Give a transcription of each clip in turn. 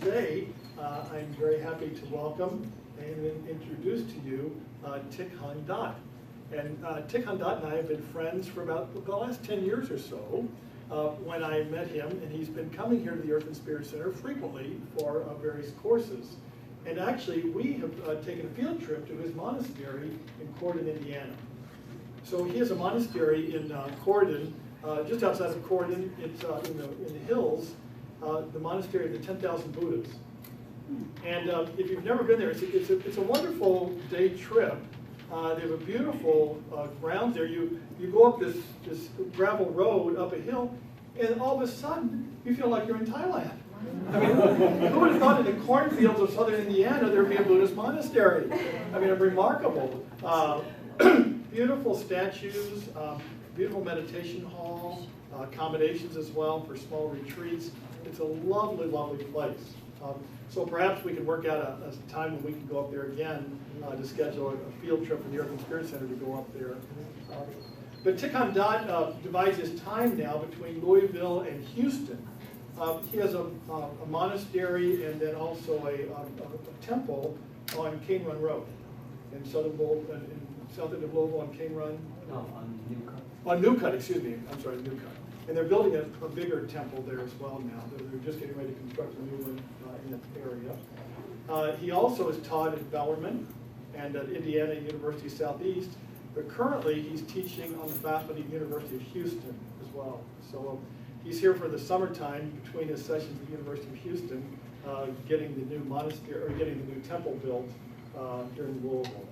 Today, I'm very happy to welcome and introduce to you Thich Hang Dat. And Thich Hang Dat and I have been friends for about the last 10 years or so. When I met him, and he's been coming here to the Earth and Spirit Center frequently for various courses. And actually, we have taken a field trip to his monastery in Corydon, Indiana. So he has a monastery in Corydon, just outside of Corydon. It's in the hills, the monastery of the 10,000 Buddhas. And if you've never been there, it's a wonderful day trip. They have a beautiful ground there. You go up this gravel road up a hill, and all of a sudden, you feel like you're in Thailand. I mean, who would have thought in the cornfields of southern Indiana there would be a Buddhist monastery? I mean, remarkable. Beautiful statues, beautiful meditation hall, accommodations as well for small retreats. It's a lovely, lovely place. So perhaps we can work out a time when we can go up there again to schedule a field trip from the Earth and Spirit Center to go up there. But Thich Hang Dat divides his time now between Louisville and Houston. He has a monastery and then also a temple on King Run Road in southern of Louisville on King Run. No, on Newburg. On Newburg, excuse me. I'm sorry, Newburg. And they're building a bigger temple there as well now. They're just getting ready to construct a new one in that area. He also is taught at Bellarmine and at Indiana University Southeast, but currently he's teaching on the faculty of University of Houston as well. So he's here for the summertime between his sessions at the University of Houston, getting the new monastery or getting the new temple built here in Louisville.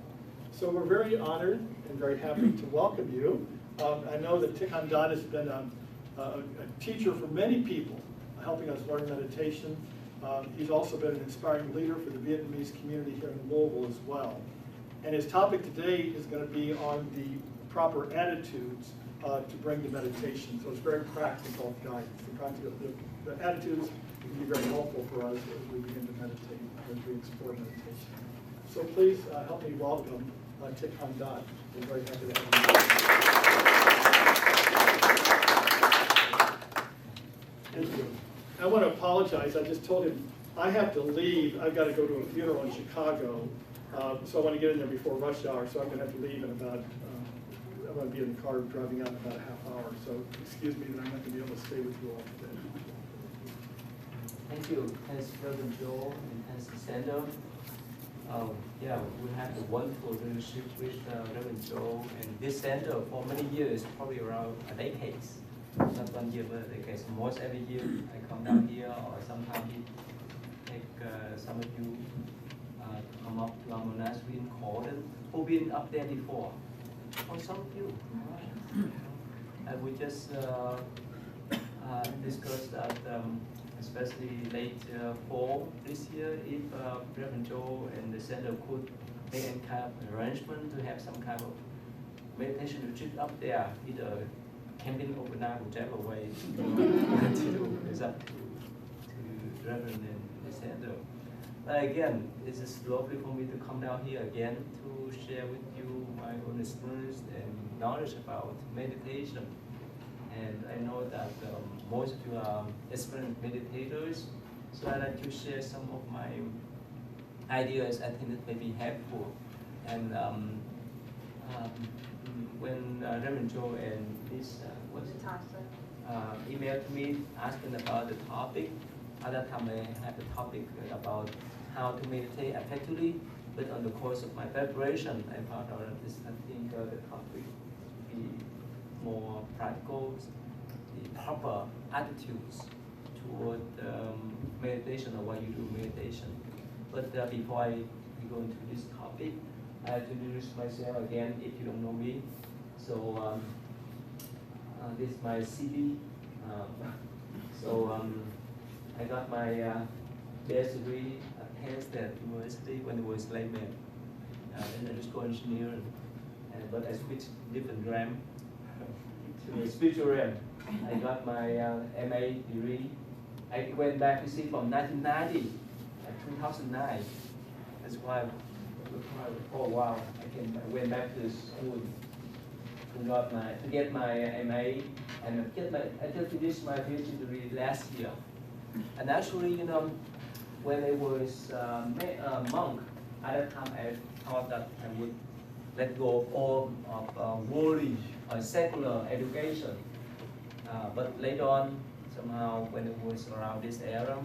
So we're very honored and very happy to welcome you. I know that Thich Hang Dat has been a teacher for many people, helping us learn meditation. He's also been an inspiring leader for the Vietnamese community here in Louisville as well. And his topic today is going to be on the proper attitudes to bring to meditation. So it's very practical guidance. The attitudes can be very helpful for us as we begin to meditate, as we explore meditation. So please help me welcome Thich Hang Dat. We're very happy to have you. Thank you. I want to apologize. I just told him I have to leave. I've got to go to a funeral in Chicago. So I want to get in there before rush hour. So I'm going to have to leave in about, I'm going to be in the car driving out in about a half hour. So excuse me that I'm not going to be able to stay with you all today. Thank you. Thanks, Reverend Joel, and thanks, Sandra. Yeah, we had a wonderful relationship with Reverend Joel and this center for many years, probably around a decade. Not 1 year, but I guess most every year I come down here, or sometimes he take some of you to come up to our monastery in Corydon, who've been up there before. Or some of you. And we just discussed that, especially late fall this year, if Reverend Joe and the center could make any kind of arrangement to have some kind of meditation retreat up there, either camping overnight, whichever way to do. It's up to Reverend and the center. But again, it's just lovely for me to come down here again to share with you my own experience and knowledge about meditation. And I know that most of you are experienced meditators, so I'd like to share some of my ideas I think that may be helpful. And when Reverend Joe and this emailed to me asking about the topic, at that time I had the topic about how to meditate effectively, but on the course of my preparation, I found out that this, I think the topic would be more practical, the proper attitudes toward meditation or why you do meditation. But before I go into this topic, I have to introduce myself again if you don't know me. So this is my CV. I got my bachelor's degree at Penn State University when I was layman, an electrical engineer, but I switched different realm to a spiritual realm. I got my MA degree. I went back to see from 1990 to 2009. That's why for a while I went back to school to get my MA, and I just finished my PhD degree last year. And actually, when I was a monk, at that time I thought that I would let go of all of worldly or secular education. But later on, somehow, when it was around this era,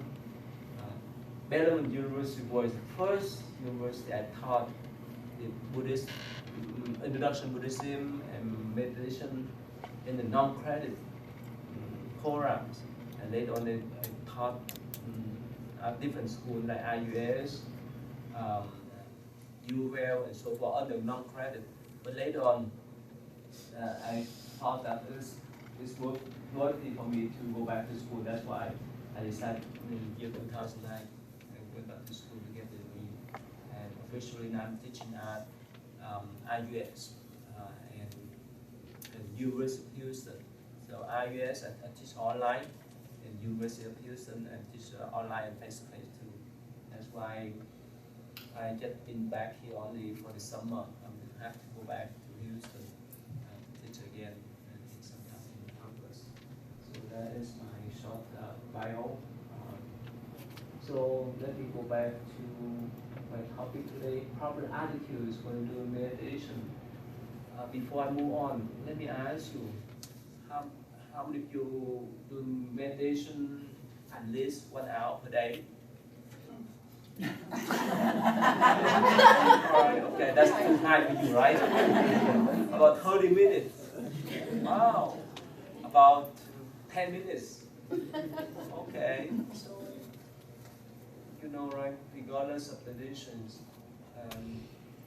Bellarmine University was the first university I taught the Buddhist introduction to Buddhism and meditation in the non-credit programs. And later on, I taught at different schools like IUS, Louisville, and so forth, other non-credit. But later on, I thought that it's worthy for me to go back to school. That's why I decided in the year 2009, I went back to school to get the degree. And officially now I'm teaching at IUS and University of Houston. So IUS, I teach online, and University of Houston, I teach online and face-to-face too. That's why I just been back here only for the summer. I have to go back to Houston and teach again and take some time in campus. So that is my short bio. So let me go back to my topic today, proper attitudes when doing meditation. Before I move on, let me ask you, how many of you do meditation at least 1 hour per day? Alright, okay, that's too high for you, right? About 30 minutes. Wow. About 10 minutes. Okay. So, you know, right, regardless of traditions,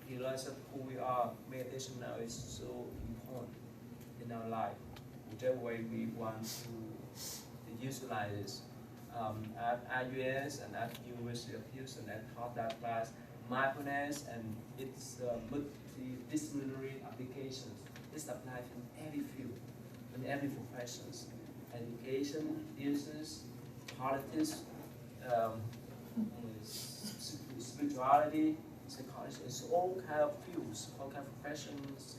regardless of who we are, meditation now is so important in our life. Whichever way we want to utilize this. At IUS and at University of Houston, I taught that class mindfulness and its multidisciplinary applications. This applies in every field, in every profession. Education, business, politics, spirituality, psychology. It's all kind of fields, all kind of professions,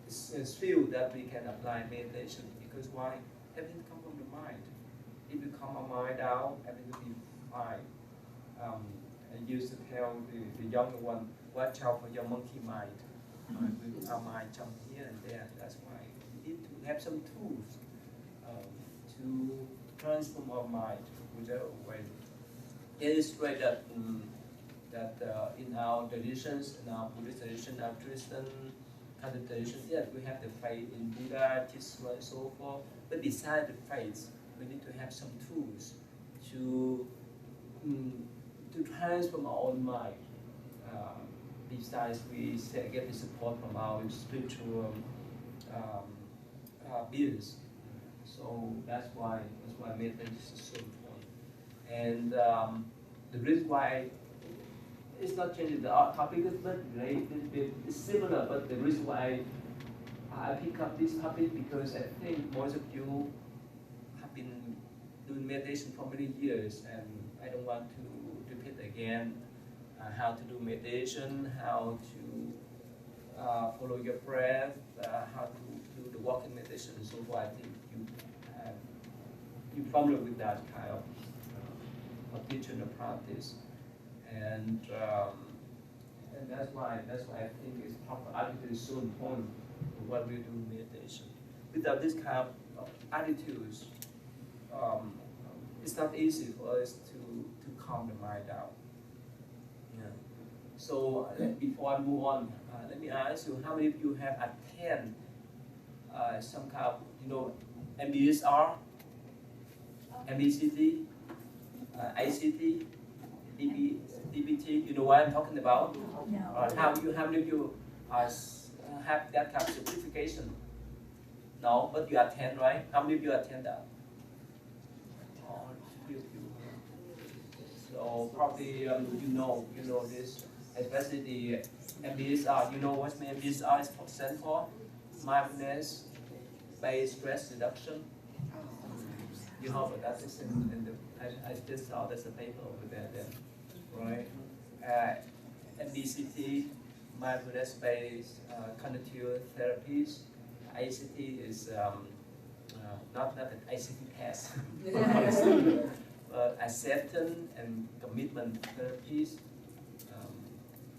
it's field that we can apply meditation. Because why? Everything comes from the mind. If you calm our mind down, everything will be fine. I used to tell the younger one, watch out for your monkey mind. Our mind jump here and there. That's why we need to have some tools to transform our mind whichever way. Illustrate that in our traditions, in our Buddhist tradition, our Christian Catholic tradition, yes, we have the faith in Buddha, Jesus, and so forth. But beside the faith, we need to have some tools to transform our own mind. Besides, we get the support from our spiritual beings. So that's why meditation is so important. And the reason why it's not changing the topic is but it's similar. But the reason why I pick up this topic because I think most of you have been doing meditation for many years, and I don't want to repeat again how to do meditation, how to follow your breath, how to do the walking meditation, and so forth. I think you're familiar with that kind of teaching and practice, and that's why I think it's proper attitude is so important for what we do in meditation. Without this kind of attitudes, it's not easy for us to calm the mind down. Yeah. So before I move on, let me ask you, how many of you have attended some kind of, MBSR, MBCT, ICT, DBT? You know what I'm talking about? No. How many of you have that kind of certification? No, but you attend, right? How many of you attend that? Oh, few of you. So probably you know this, especially the MBSR. You know what MBSR is stand for? Mindfulness based stress reduction. You know, but that is in the I just saw there's a paper over there, right? MBCT, mindfulness based cognitive therapies. ICT is not an ICT test, but acceptance and commitment therapies,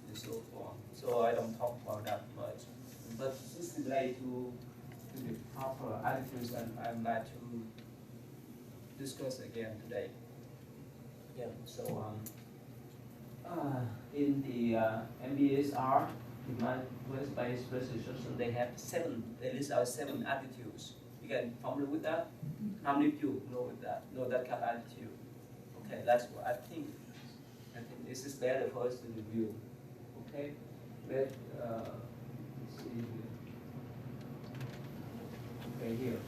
and so forth. So I don't talk about that much. But this is related to the proper attitudes, and I'm glad to discuss again today. Yeah. So in the MBSR, the mindfulness-based research, they have they list out 7 attitudes. You can familiar with that? How many of you know that kind of attitude? Okay, that's what I think this is better for us to review. Okay, let's see here. Okay, here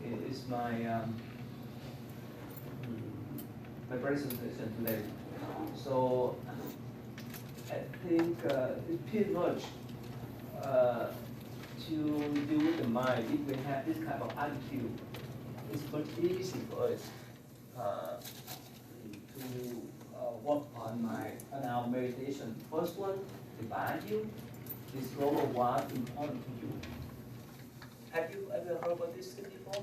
it is my presentation today. So I think it's pretty much to do with the mind. If we have this kind of attitude, it's much easy for us to work on our meditation. First one, the value is number one important to you. Have you ever heard about this before?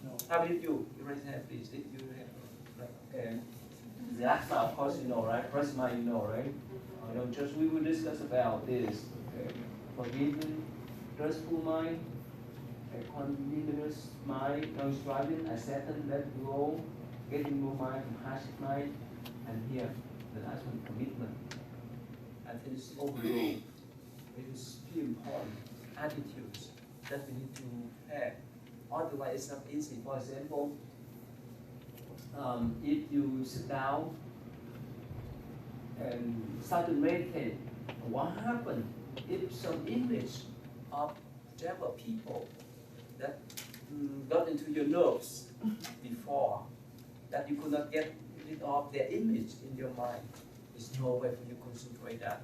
No. How many of you? You raise your hand, please. If you have, okay. The last one, of course, you know, right? First mind, you know, right? Just we will discuss about this. Okay. Forgiving, trustful mind, continuous mind, non-striving, acceptance, let go, getting more mind from passive mind, and here, the last one, commitment. I think it's overall, it is very important attitudes that we need to have. Otherwise, it's not easy. For example, if you sit down and start to meditate, what happens if some image of several people that got into your nerves before, that you could not get rid of their image in your mind? There's no way for you to concentrate that.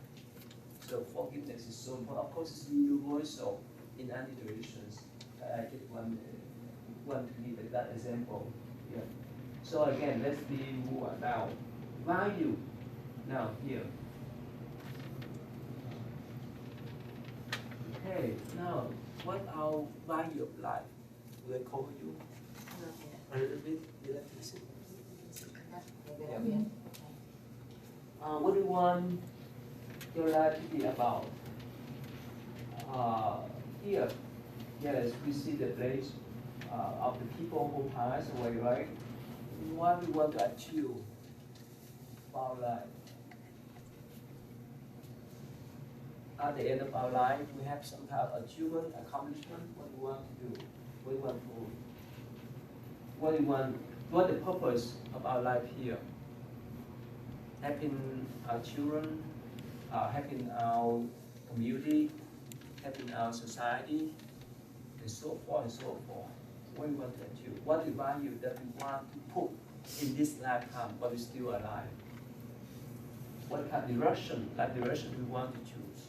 So forgiveness is so important. Of course, it's universal in any directions. I just want to give that example. Yeah. So again, let's be more now. Value. Now here. Okay. Now, what our value of life? Will I call you? A little bit. You like to listen? Yeah. What do you want your life to be about? Here, yes, we see the place of the people who pass away, right? What we want to achieve for our life. At the end of our life, we have some kind of achievement, accomplishment. What we want to do? What the purpose of our life here? Helping our children, helping our community, helping our society, and so forth and so forth. What we want to achieve? What the value that we want to put in this lifetime while we're still alive? What kind of direction we want to choose?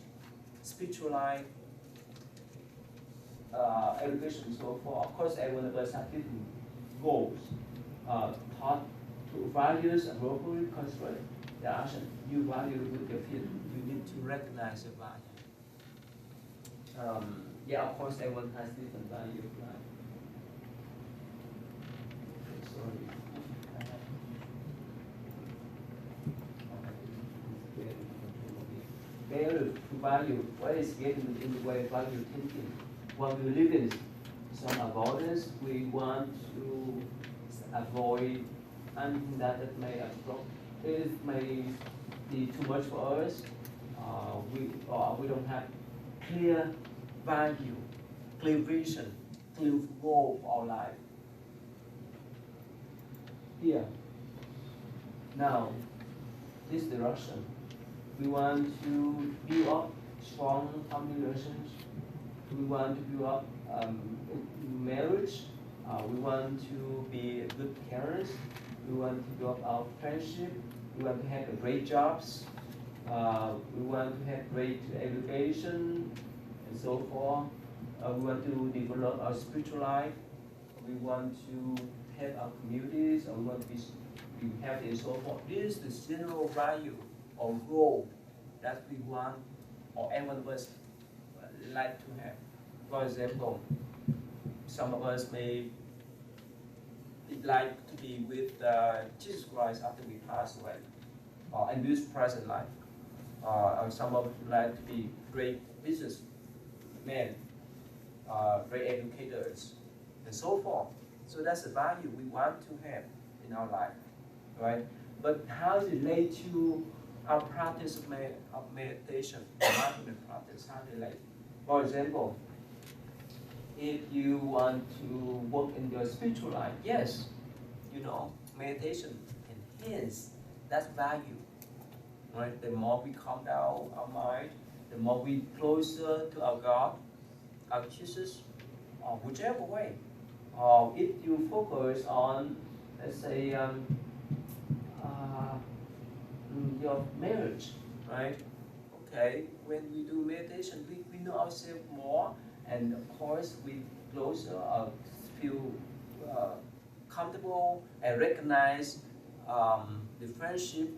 Spiritual life, education, and so forth. Of course, every one of us have different goals. Taught to values and locally constrained. There are some new values with your field. You need to recognize your value. Yeah, of course, everyone has different value of life. Value to value. What is getting in the way of value thinking? When we live in some avoidance, we want to avoid anything that may obstruct. It may be too much for us. We don't have clear value, clear vision, clear goal for our life. Here. Now, this direction. We want to build up strong family relations. We want to build up marriage. We want to be good parents. We want to build up our friendship. We want to have great jobs. We want to have great education and so forth. We want to develop our spiritual life. We want to help our communities. We want to be healthy and so forth. This is the general value or role that we want, or everyone of us like to have. For example, some of us may like to be with Jesus Christ after we pass away, and this present life. Some of us like to be great businessmen, great educators, and so forth. So that's the value we want to have in our life, right? But how is it relate to our practice of meditation, mindfulness practice? How do you relate? For example, if you want to work in your spiritual life, yes, you know, meditation enhance that value, right? The more we calm down our mind, the more we closer to our God, our Jesus, or whichever way. Or if you focus on, let's say, your marriage, right? Okay, when we do meditation, we know ourselves more, and of course we closer, feel comfortable, and recognize the friendship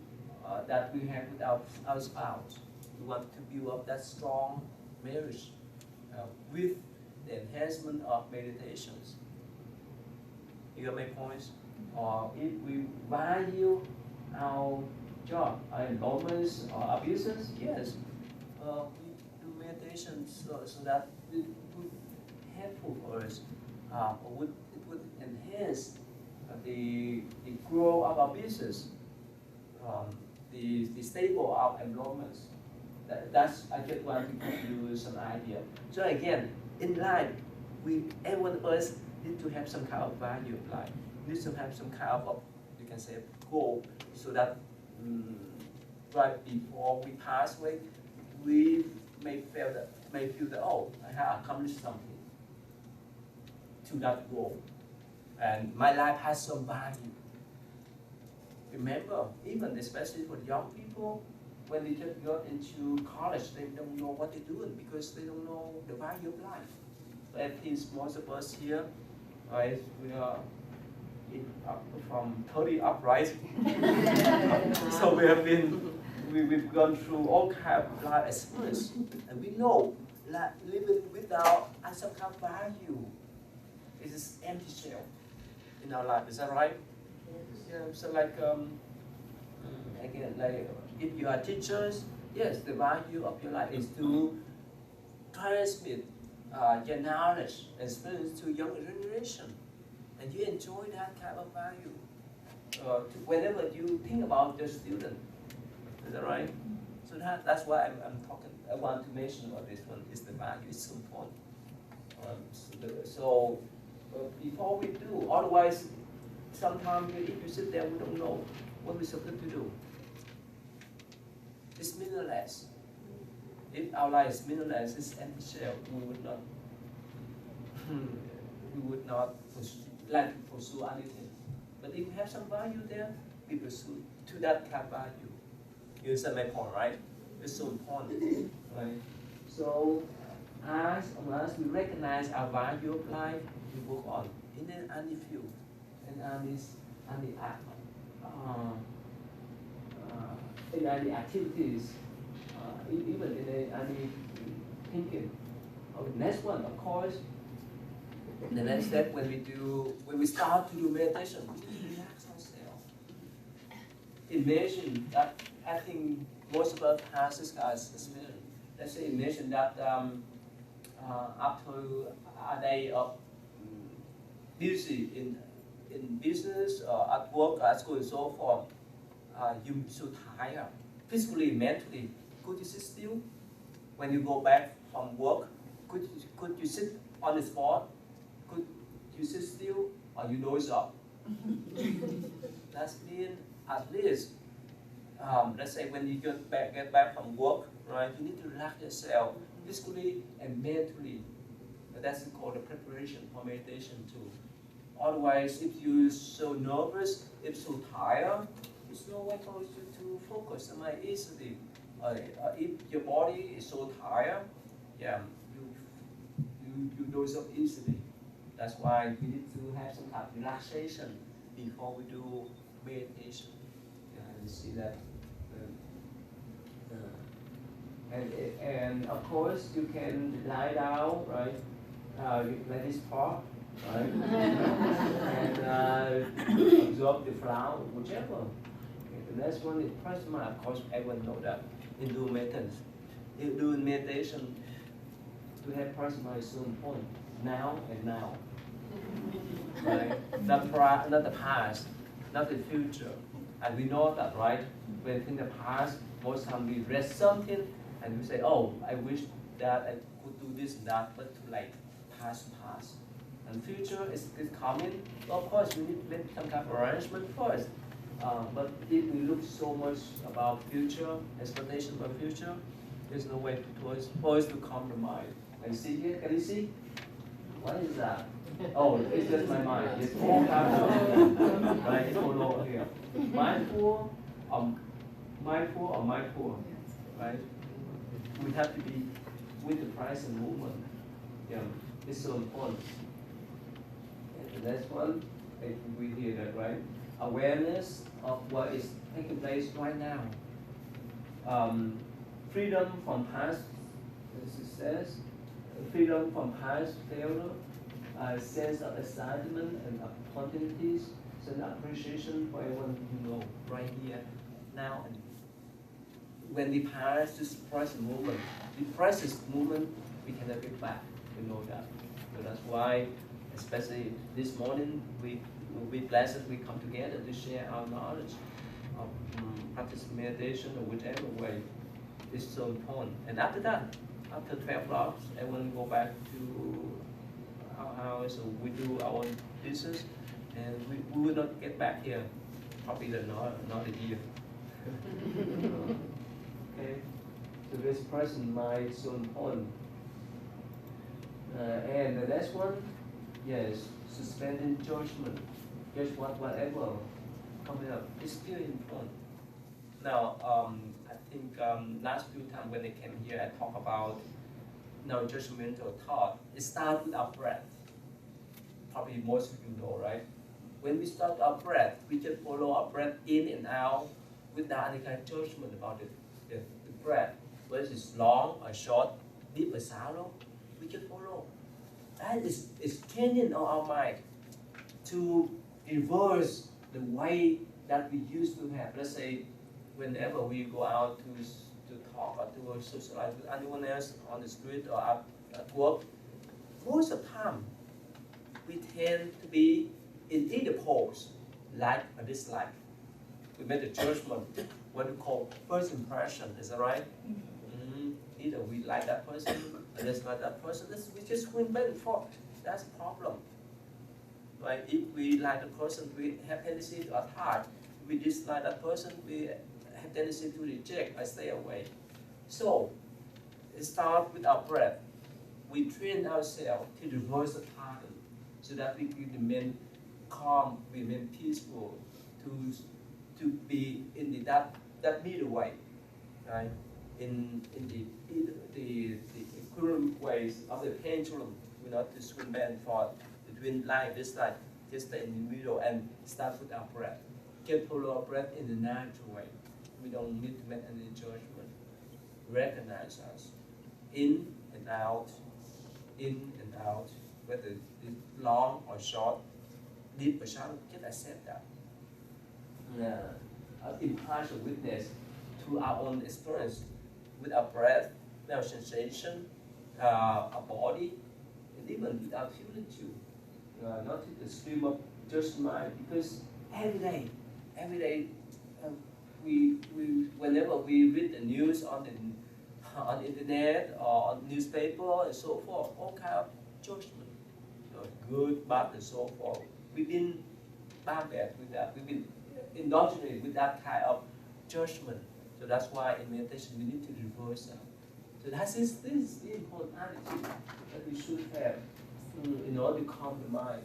that we have with our spouse. We want to build up that strong marriage with the enhancement of meditations. You got my points? Or if we value our job, our enrollments, or our business, yes, we do meditation so that it would helpful for us. It would enhance the growth of our business, the stable of enrollments. That's I just want to give you some idea. So again, in life, every one of us need to have some kind of value of life. Need to have some kind of, you can say, goal, so that right before we pass away, we may feel that oh, I have accomplished something to that goal, and my life has some value. Remember, even especially for the young people, when they just got into college, they don't know what they're doing because they don't know the value of life. At least most of us here, right, we are from 30 upright. So we've gone through all kinds of life experience, and we know that living without some kind of value is an empty shell in our life. Is that right? Yeah. So like again, like if you are teachers, yes, the value of your life is to transmit your knowledge and experience to younger generation, and you enjoy that kind of value whenever you think about the student. Is that right? So that's why I'm talking. I want to mention about this one is the value. It's so important. So before we do, otherwise, sometimes if you sit there, we don't know what we're supposed to do. It's meaningless. If our life is meaningless, it's empty shell. We would not like to pursue anything. But if we have some value there, we pursue to that kind of value. You understand my point, right? It's so important, right? So as we recognize our value of life, we work on in any field, in any activities, even in any thinking. The next one, of course, the next step when we start to do meditation, we need to relax ourselves. Imagine that I think most of us has this experience. Let's say imagine that after a day of busy in business, at work, at school, and so forth, you're so tired, physically, mentally. Could you sit still? When you go back from work, could you sit on the spot? Could you sit still, or you doze off? That's mean at least, let's say when you get back from work, right? You need to relax yourself physically and mentally. That's called the preparation for meditation too. Otherwise, if you're so nervous, if so tired, there's no way for you to focus on it easily. If your body is so tired, yeah, you doze off easily. That's why we need to have some kind of relaxation before we do meditation. You see that. And of course, you can lie down, right? You play this part, right? And absorb the flow, whichever. Okay, the next one is present mind. Of course, everyone know that. In doing meditation, to have present mind is so important. Now and now. Right? Not the past, not the future. And we know that, right? When in the past, most time we read something and we say, oh, I wish that I could do this and that, but too late. Past. And future is coming. Well, of course, we need to make some kind of arrangement first. But if we look so much about future, expectation about future, there's no way for us to compromise. Can you see here? Can you see? What is that? Oh, it's just my mind. It's all kinds of, right? It's all over here. Mindful or mindful, right? We have to be with the present moment. Yeah, it's so important. And the next one, I think we hear that, right? Awareness of what is taking place right now. Freedom from past, as it says, freedom from past failure, sense of excitement and opportunities, sense of appreciation for everyone who know right here, now. And when we pass this present moment, the present moment, we cannot get back. We know that. So that's why, especially this morning, we will be blessed we come together to share our knowledge of practice meditation or whichever way. It's so important. And after that, after 12 o'clock, everyone go back to our house, or we do our own business, and we will not get back here, probably not a year. Okay, so this present mind is so important. And the next one, yes, suspending judgment. Just whatever coming up is still important. Now, I think last few times when they came here, I talked about no judgmental thought. It starts with our breath. Probably most of you know, right? When we start our breath, we just follow our breath in and out without any kind of judgment about the breath. Whether it's long or short, deep or shallow, we just follow. That is training our mind to reverse the way that we used to have. Let's say, whenever we go out to talk or to socialize with anyone else on the street or at work, most of the time we tend to be in either poles, like or dislike. We make a judgment, what we call first impression. Is that right? Either we like that person or dislike that person. We just went back and forth. That's a problem. Right? If we like the person, we have tendency to attack. If we dislike that person, we have tendency to reject or stay away. So, it starts with our breath. We train ourselves to reverse the pattern so that we can remain calm, remain peaceful, to be in that middle way, right? In the equilibrium ways of the pendulum, we not to swing back and forth between like this like, just stay in the middle and start with our breath. Just follow our breath in the natural way. We don't need to make any judgment. Recognize us. In and out, whether it's long or short, deep or shallow, just accept that. Impartial witness to our own experience with our breath, our sensation, our body, and even with our feeling too. Not to the stream of just mind, because every day, whenever we read the news on the internet or on newspaper and so forth, all kind of judgment, good, bad, and so forth. We've been bombarded with that. We've been indoctrinated with that kind of judgment. So that's why in meditation we need to reverse that. So this is the important attitude that we should have in order to calm the mind.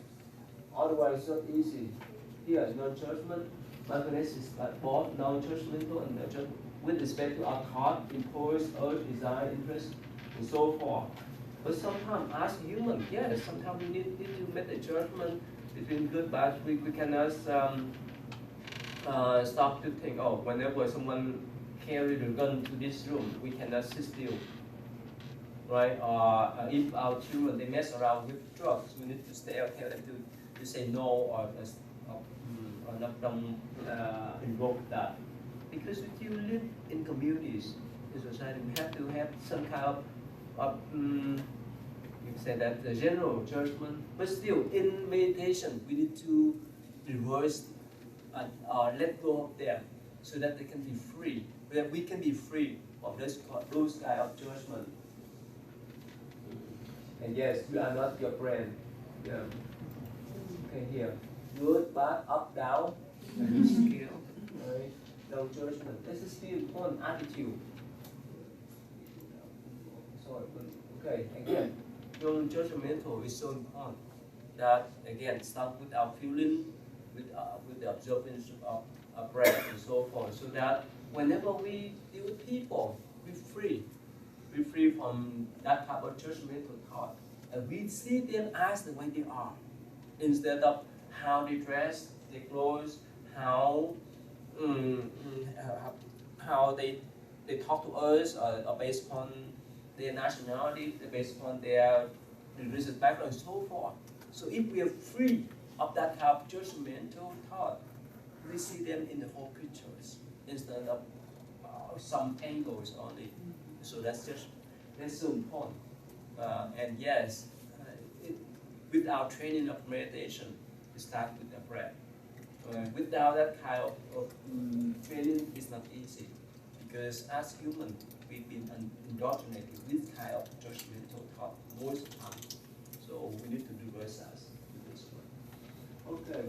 Otherwise, it's not easy. Here is no judgment. Mindfulness is like both non-judgmental and no judgment with respect to our thought, impulse, urge, desire, interest, and so forth. But sometimes, as human, yes, sometimes we need to make a judgment between good and bad. We cannot stop to think, oh, whenever someone carry the gun to this room, we cannot sit still. Right? Or if our children, they mess around with drugs, we need to stay out, tell them to say no, don't invoke that. Because if you live in communities, in society, we have to have some kind of you can say that the general judgment, but still in meditation we need to reverse or let go of them so that they can be free, that we can be free of those kind of judgment. And yes, you are not your brain. Yeah. Okay, here. Good, bad, up, down, skill, right? No judgment. This is still one attitude. So, okay, again, non-judgmental is so important. That again, start with our feeling, with the observance of breath and so forth, so that whenever we deal with people, we're free from that type of judgmental thought, and we see them as the way they are, instead of how they dress, their clothes, how they talk to us, or based on their nationality, based on their religious background, and so forth. So if we are free of that kind of judgmental thought, we see them in the whole pictures instead of some angles only. So that's so important. And yes, with our training of meditation, we start with the breath. Without that kind of training, it's not easy, because as humans, we've been indoctrinated with kind of judgmental thought most of the time. So we need to reverse us with this one. Okay.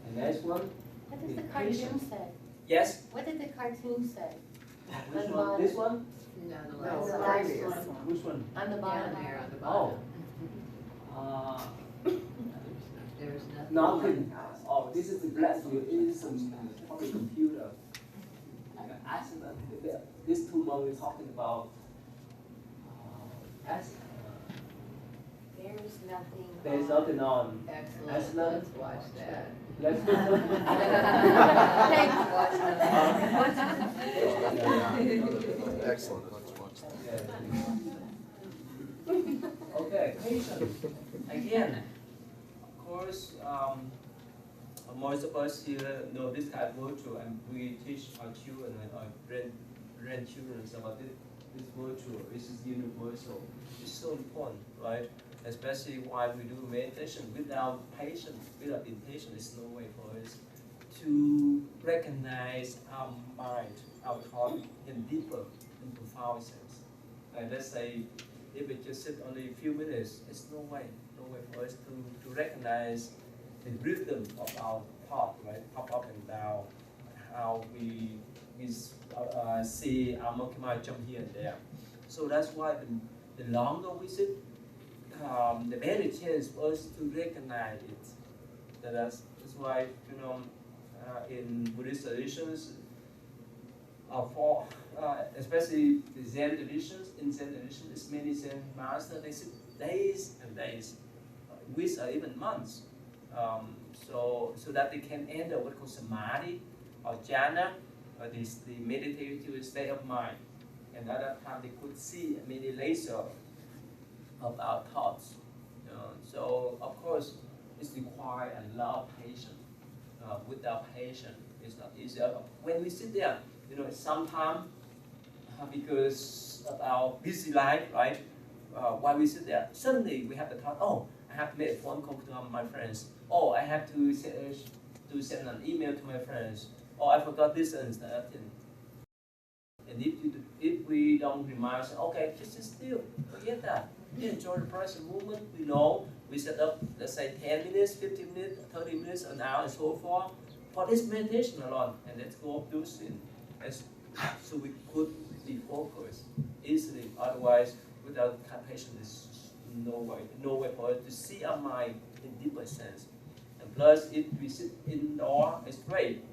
The next one. What does the cartoon say? Yes. What did the cartoon say? Which one? This one? No, the No, last the one. last Previous one. Which one? On the Down bottom. there on the Oh. bottom. There's nothing. Nothing. Oh, this is the black field. It is some probably computer. Accident. This 2 months we're talking about. There's nothing. There's nothing on. Excellent. Excellent. Let's watch that. Let's Excellent, let's watch that. Okay, patience. Again, of course, most of us here know this kind of virtue, and we teach our children and our grandchildren about this virtue. This is universal. It's so important, right? Especially while we do meditation. Without patience, without intention, there's no way for us to recognize our mind, our thought in deeper and profound sense. Like let's say, if we just sit only a few minutes, there's no way for us to recognize the rhythm of our thought, right? Up, up and down, how we see our monkey mind jump here and there. So that's why the longer we sit, the better chance for us to recognize it. That's why, you know, in Buddhist traditions, especially the Zen traditions, in Zen tradition, there's many Zen masters, they sit days and days, weeks or even months, so that they can enter what called samadhi or jhana, or the meditative state of mind. And at that time, they could see many layers of our thoughts. So of course, it's required a lot of patience. Without patience, it's not easy. When we sit there, you know, sometimes because of our busy life, right? While we sit there, suddenly we have the thought, oh, I have to make a phone call to my friends. Oh, I have to send an email to my friends. Oh, I forgot this and that. And if we don't remind ourselves, okay, just sit still, forget that. Enjoy the present moment. We know we set up, let's say, 10 minutes, 15 minutes, 30 minutes, an hour, and so forth for this meditation alone. And let's go up those things. So we could be focused easily. Otherwise, without patience, there's no way for us to see our mind in deeper sense. And plus, if we sit indoor, it's great.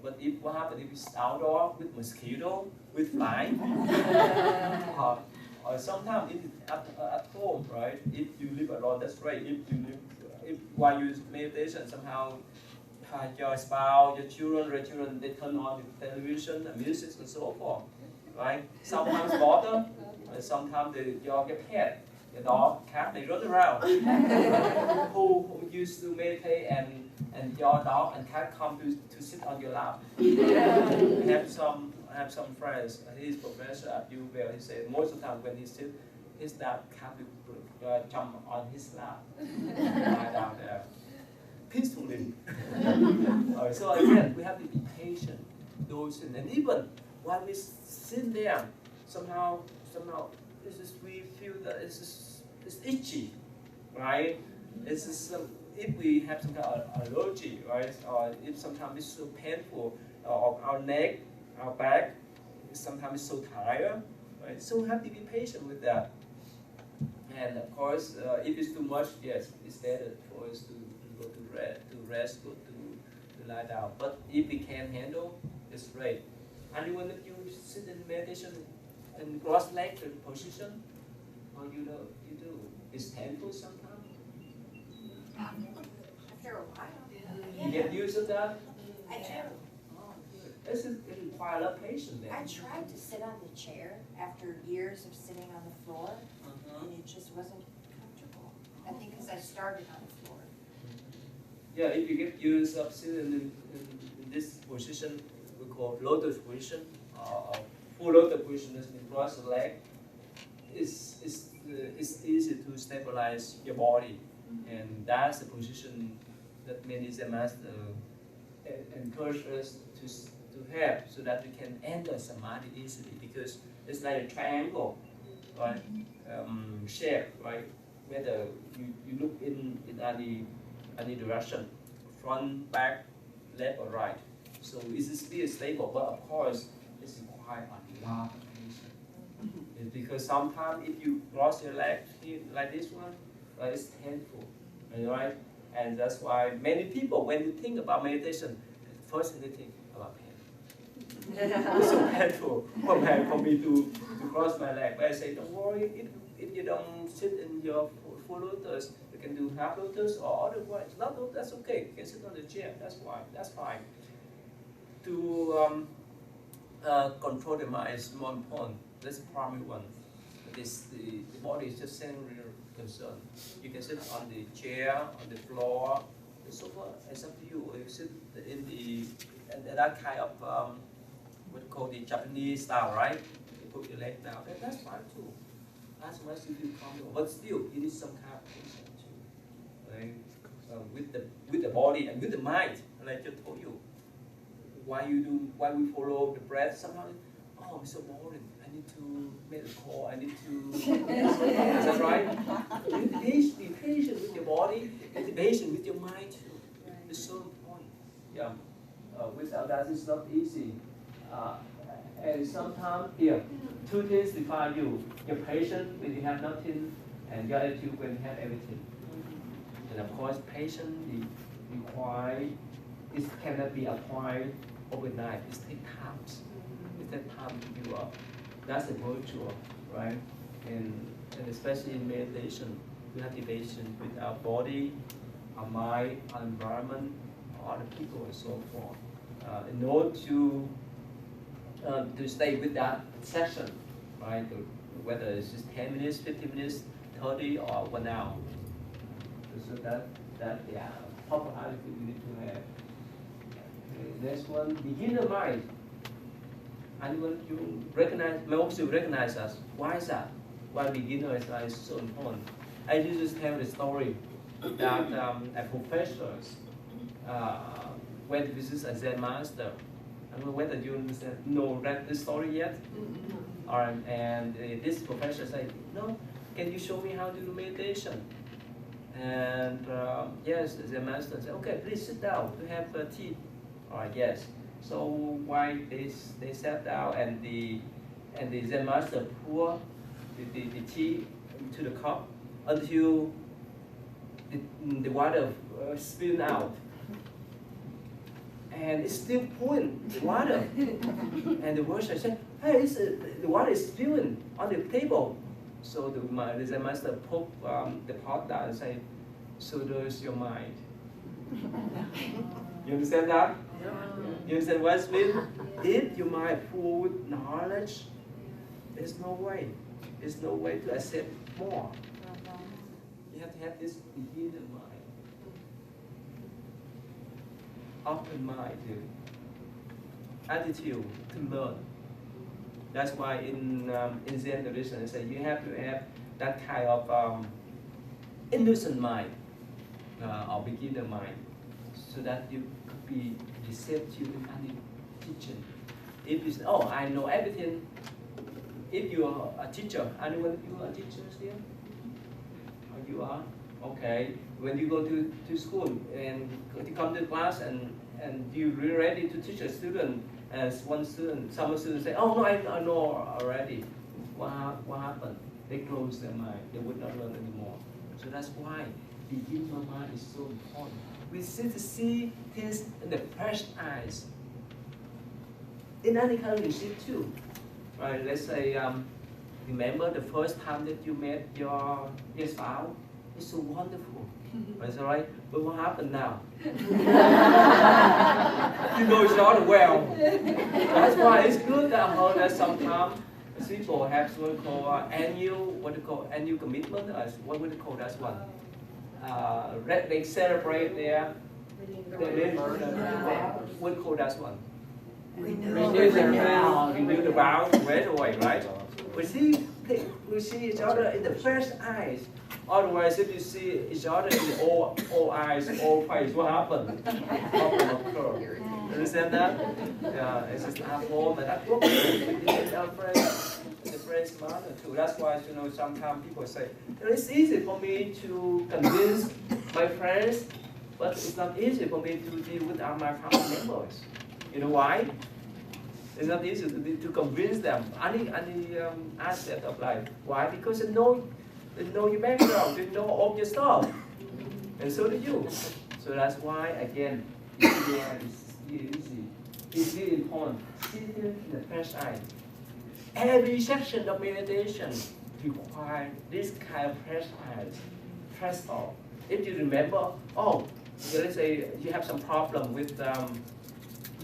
But if what happens if it's outdoor with mosquito, with fly, or sometimes at home, right? If you live alone, that's great. If while you meditation, somehow your spouse, your children, they turn on the television, the music, and so forth, right? Sometimes bother, and sometimes your pet, the dog, cat, they run around. Who used to meditate and your dog and cat come to sit on your lap. I have some friends, he's professor at Louisville, he said most of the time when he sits, his dog cat will jump on his lap, lie down there, peacefully. So again, we have to be patient, and even while we sit there, somehow we feel that it's itchy, right? It's just, if we have some kind of allergy, right, or if sometimes it's so painful, or our neck, our back, sometimes it's so tired, right? So we have to be patient with that. And of course, if it's too much, yes, it's better for us to go to rest, go to lie down. But if we can handle, it's great. And when you sit in meditation in cross-legged position, or you do, it's painful sometimes. After a while. You get used to that. I do. Oh, good. This is require a lot of patience then. I tried to sit on the chair after years of sitting on the floor, and it just wasn't comfortable. I think because I started on the floor. Yeah, if you get used of sitting in this position, we call lotus position, full lotus position, is in cross the leg. It's easy to stabilize your body, and that's the position that many Zen masters encourage us to have, so that we can enter samadhi easily, because it's like a triangle, right? Shape, right? Whether you look in any direction, front, back, left or right. So it's still stable, but of course it's required a lot of patience. It's because sometimes if you cross your leg like this one, it's painful, right? And that's why many people, when you think about meditation, first thing they think about pain. It's so painful for me to cross my leg. But I say, don't worry, if you don't sit in your full lotus, you can do half lotus or otherwise. Not lotus, that's okay. You can sit on the chair, that's fine. To control the mind is more important. That's the primary one. The body is just central concern. You can sit on the chair, on the floor, the sofa. It's up to you. Or you sit in that kind of what we call the Japanese style, right? You put your leg down. That's fine too. As much as you feel comfortable, but still, you need some kind of patience too, right? With the body and with the mind. Like I just told you, why we follow the breath. Somehow, I'm so boring. I need to make a call. I need to. Is that right? Be patient with your body. And be patient with your mind too. It's so important. Yeah. Without that, it's not easy. And sometimes, two things define you. You're patient when you have nothing, and your attitude when you have everything. And of course, patience it cannot be acquired overnight. It takes time. It takes time to build up. That's the virtue, right? And especially in meditation, we have to be patient with our body, our mind, our environment, other people, and so forth. In order to stay with that session, right? Whether it's just 10 minutes, 15 minutes, 30, or 1 hour. So that proper attitude we need to have. Next one, beginner mind. And when you recognize, most you recognize us. Why is that? Why beginner is so important? I usually tell the story that a professor went to visit a Zen master. I don't know whether you read this story yet. And this professor said, "No, can you show me how to do meditation?" And yes, the master said, "Okay, please sit down to have tea." All right, yes. So while they sat down, and the Zen master poured the tea into the cup until the water spilled out. And it's still pouring the water. And the worshipper said, "Hey, the water is spilling on the table." So the Zen master poked the pot down and said, "So does your mind." You understand that? You understand what it means? If your mind full with knowledge, there's no way. There's no way to accept more. You have to have this beginner mind, open mind, attitude to learn. That's why in Zen tradition, they say you have to have that kind of innocent mind or beginner mind, so that you could be receptive in any teaching. If you say, oh, I know everything. If you are a teacher, anyone of you are a teacher still? Or you are? Okay. When you go to school and you come to class and you're really ready to teach a student, as one student, some students say, oh no, I know already. What happened? They close their mind. They would not learn anymore. So that's why beginner mind is so important. We see things in the fresh eyes. In any kind of relationship too. Right, let's say, remember the first time that you met your spouse? It's so wonderful. That's all right. But what happened now? You know each other well. That's why it's good that I heard that sometimes people have what we call annual commitment. What would you call that one? They celebrate their what do you call that one? Renew the vows right away, right? We see each other in the fresh eyes. Otherwise, if you see each other in the all eyes, all face, what happened? Problem occur. Understand that? Yeah, it's just our form, and that works with our friends, the friends matter too. That's why sometimes people say it's easy for me to convince my friends, but it's not easy for me to deal with my family members. You know why? It's not easy to convince them any aspect of life. Why? Because they know your background, they know all your stuff, and so do you. So that's why again, it's easy. It's really important. Sitting in the fresh eye. Every section of meditation requires this kind of fresh eyes, fresh thought. If you remember, let's say you have some problem with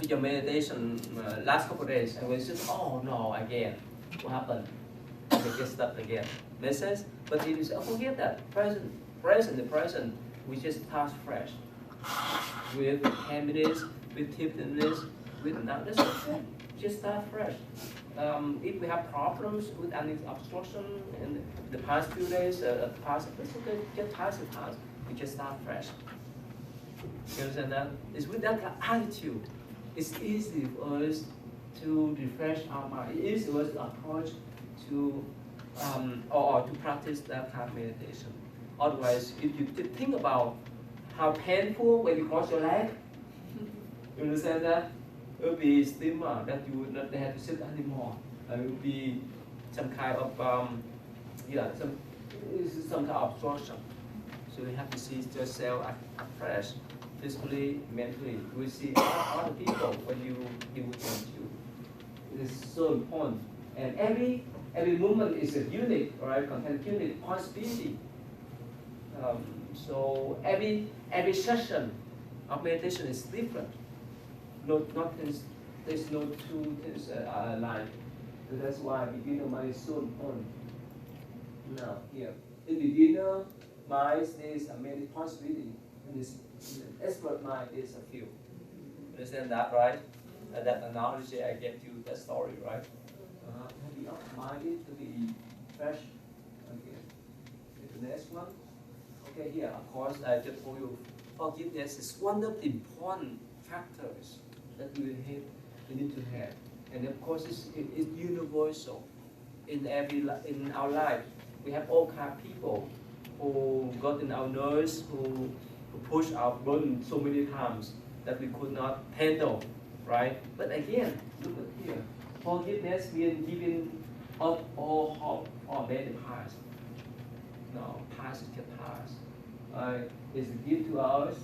your meditation last couple of days, and when you say, oh no, again, what happened? You get stuck again. Makes sense? But if you say, forget that, the present, we just start fresh. With 10 minutes, with 15 minutes, with now, that's okay. Just start fresh. If we have problems with any obstruction in the past few days, it's okay, just pass it past. We just start fresh. You understand that? It's with that attitude. It's easy for us to refresh our mind. It is easy to approach to or to practice that kind of meditation. Otherwise, if you think about how painful when you cross your leg, you understand that? It will be stigma that you would not have to sit anymore. It will be some kind of some kind of obstruction. So you have to see yourself afresh, physically, mentally. You will see other people when you deal with them too. It is so important. And every movement is a unique, right? Contain unique possibility. So every session of meditation is different. There's no two things are alike. So that's why beginner mind is so important. Now here, in beginner mind there's a many possibility. In this expert mind there's a few. Understand that, right? That analogy I get you that story, right? To be open-minded, to be fresh. Okay. The next one. Okay, here, of course, I just told you, forgiveness is one of the important factors that we need to have. And of course, it's universal. In our life, we have all kinds of people who got in our nerves, who push our burden so many times that we could not handle, right? But again, look at here. Forgiveness means giving up all hope or bad past. No, past is just past. It's a gift to us.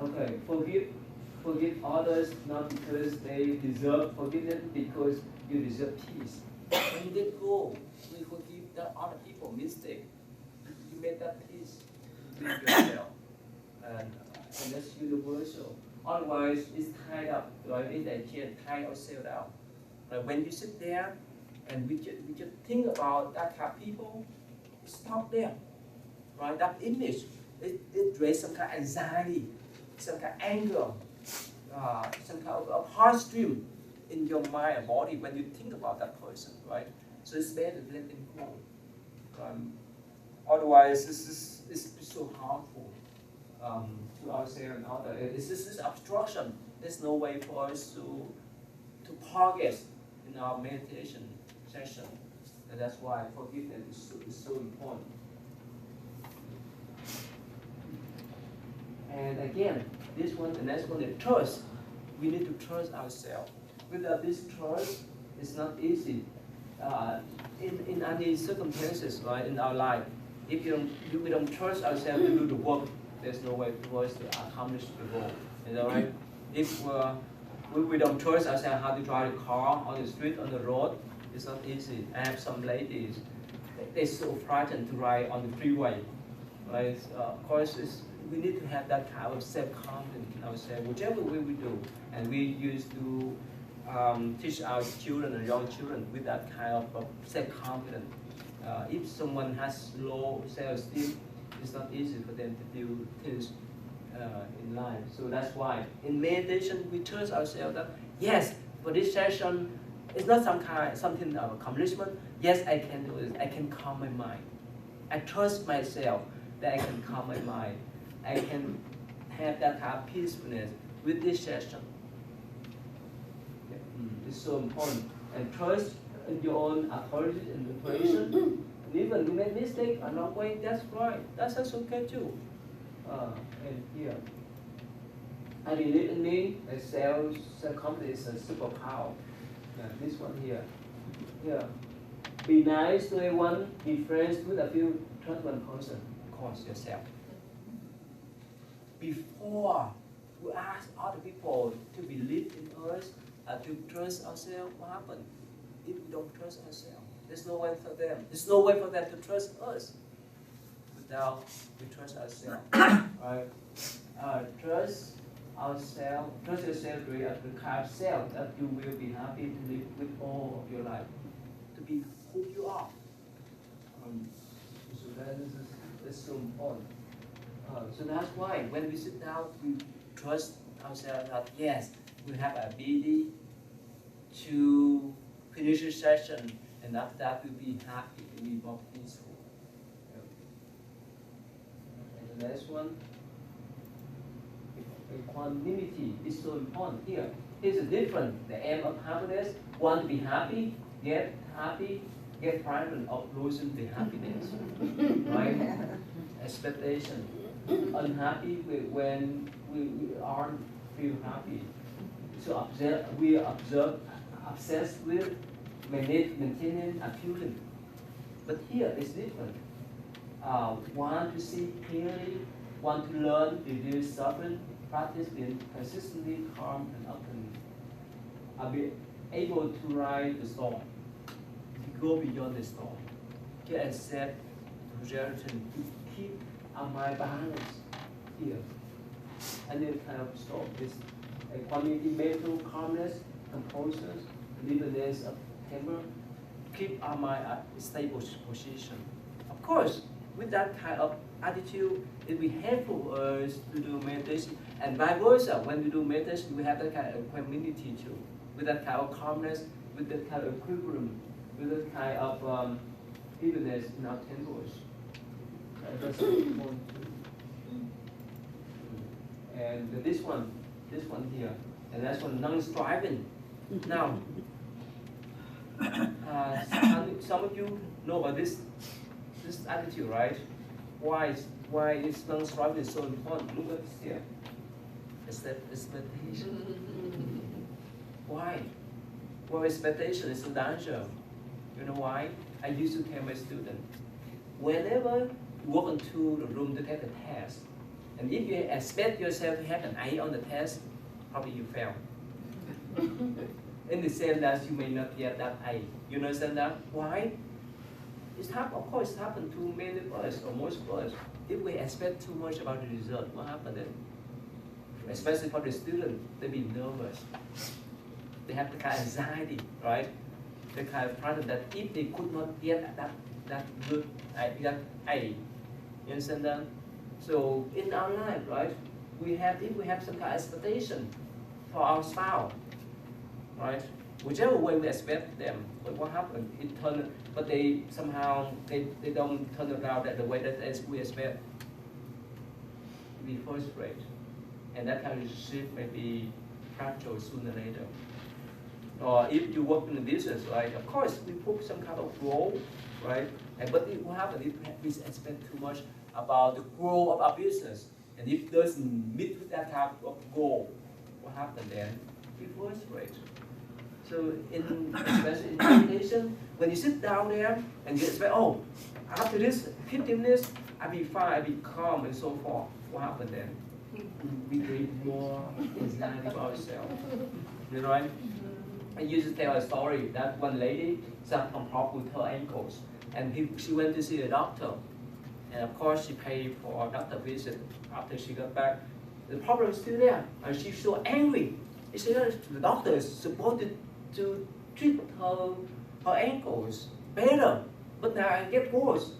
Okay, forgive others not because they deserve forgiveness, because you deserve peace. When you let go, when you forgive that other people mistake, you make that peace with yourself, and that's universal. Otherwise, it's tied up, right? It can tie ourselves out. When you sit there and we just think about that kind of people, stop there, right? That image, it raises some kind of anxiety, some kind of anger, some kind of heartstream in your mind and body when you think about that person, right? So it's better to let them go. Otherwise, it's so harmful to ourselves and others. This is obstruction. There's no way for us to progress in our meditation session. And that's why forgiveness is so important. And again, this one, the next one is trust. We need to trust ourselves. Without this trust, it's not easy. In any circumstances, right, in our life, if we don't trust ourselves to do the work, there's no way for us to accomplish the goal. You know, right? If we don't trust ourselves how to drive a car on the street, on the road, it's not easy. I have some ladies, they're so frightened to ride on the freeway. Right? Of course, we need to have that kind of self-confidence in ourselves, whichever way we do. And we used to teach our children and young children with that kind of self-confidence. If someone has low self-esteem, it's not easy for them to do things in life. So that's why in meditation we trust ourselves that yes, for this session, it's not something of accomplishment. Yes, I can do it. I can calm my mind. I trust myself that I can calm my mind. I can have that kind of peacefulness with this session. It's so important. And trust in your own authority and intuition. And even you make mistake along the way, that's right. That's okay too. And here, I believe in me. Self-confidence is a superpower. This one here. Here. Be nice to everyone. Be friends with a few. Trust one person. Of course, yourself. Before we ask other people to believe in us, to trust ourselves, what happens? If we don't trust ourselves, there's no way for them. There's no way for them to trust us without we trust ourselves. Right? Trust ourselves. Trust yourself to be the kind of self that you will be happy to live with all of your life, to be who you are. So that's so important. So that's why when we sit down, we trust ourselves that yes, we have an ability to finish the session, and after that we'll be happy, we'll be more peaceful. And the next one, equanimity is so important here. It's different. The aim of happiness, want to be happy, get frightened of losing the happiness. Right? Expectation. Unhappy when we aren't feel happy. So we are obsessed with maintaining a feeling. But here it's different. Want to see clearly, want to learn, reduce suffering, practice being consistently calm and open. I'll be able to ride the storm, to go beyond the storm, to accept rejection, to keep our mind balanced here. And this kind of storm is a quality mental calmness, composure, evenness of temper, keep our mind at a stable position. Of course, with that kind of attitude, it will be helpful for us to do meditation. And vice versa, when we do meditation, we have that kind of equanimity too. With that kind of calmness, with that kind of equilibrium, with that kind of evenness in our tempers. That's important too. And this one here, and that's one non-striving. Now, some of you know about this attitude, right? Why is non-striving so important? Look at this here. Expectation. Why? Well, expectation is a danger. You know why? I used to tell my students, whenever you walk into the room to take a test, and if you expect yourself to have an A on the test, probably you fail. In the sense that you may not get that A. You understand that? Why? Of course, it happened to many of us, or most of us. If we expect too much about the result, what happened then? Especially for the student, they be nervous. They have the kind of anxiety, right? The kind of problem that if they could not get that that good, that A. You understand that? So in our life, right, if we have some kind of expectation for our spouse, right, whichever way we expect them, but what happened? But they somehow they don't turn around that the way that we expect. We frustrate, and that kind of relationship may be fractured sooner or later. Or if you work in a business, right, of course we put some kind of goal, right? But what happens if we expect too much about the growth of our business, and if it doesn't meet with that type of goal, what happens then? We frustrate. So especially in meditation, when you sit down there and you expect, oh, after this 15 minutes, I'll be fine, I'll be calm and so forth. What happens then? We create more anxiety about ourselves. You know, right? I used to tell a story that one lady had some problem with her ankles, and she went to see a doctor, and of course she paid for a doctor visit. After she got back, the problem is still there, and she's so angry. She said the doctor is supposed to treat her ankles better, but now it gets worse.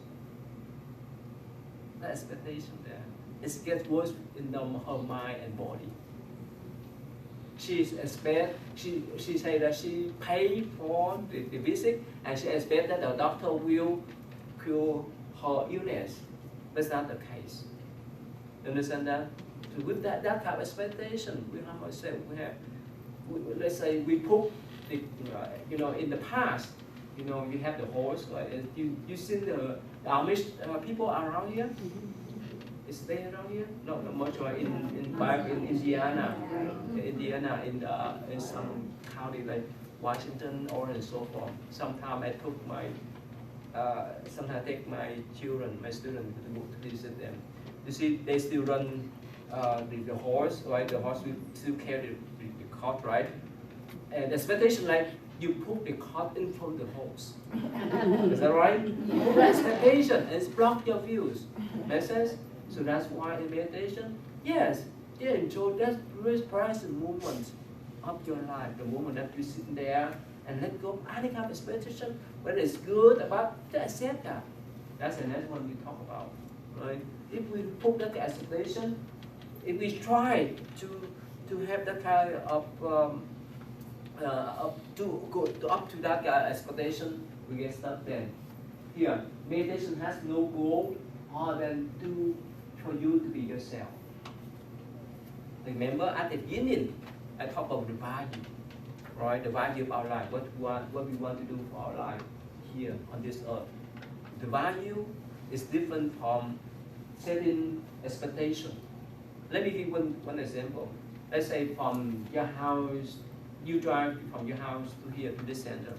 The expectation there. It gets worse in her mind and body. She said that she paid for the visit, and she expects that the doctor will cure her illness. That's not the case. You understand that? So with that kind of expectation, we have ourselves. Let's say we put the, in the past, you have the horse, right? And you see the Amish people around here. Is they around here? No, not much. Right? In Indiana, in some county like Washington, Oregon, and so forth. Sometimes I take my children, my students to visit them. You see, they still run the horse, right? The horse will still carry the cart, right? And the expectation like you put the cart in front of the horse. Is that right? The expectation and it's block your views. Make sense? So that's why in meditation, yes, you enjoy that very present moment of your life, the moment that you sit there and let go of any kind of expectation, whether it's good or bad, just accept that. That's the next one we talk about, right? If we put that expectation, if we try to have that kind of up to that expectation, we get stuck then. Here, meditation has no goal other than for you to be yourself. Remember at the beginning, I talked about the value, right? The value of our life, what we want to do for our life here on this earth. The value is different from setting expectation. Let me give one example. Let's say from your house, you drive from your house to here to this center.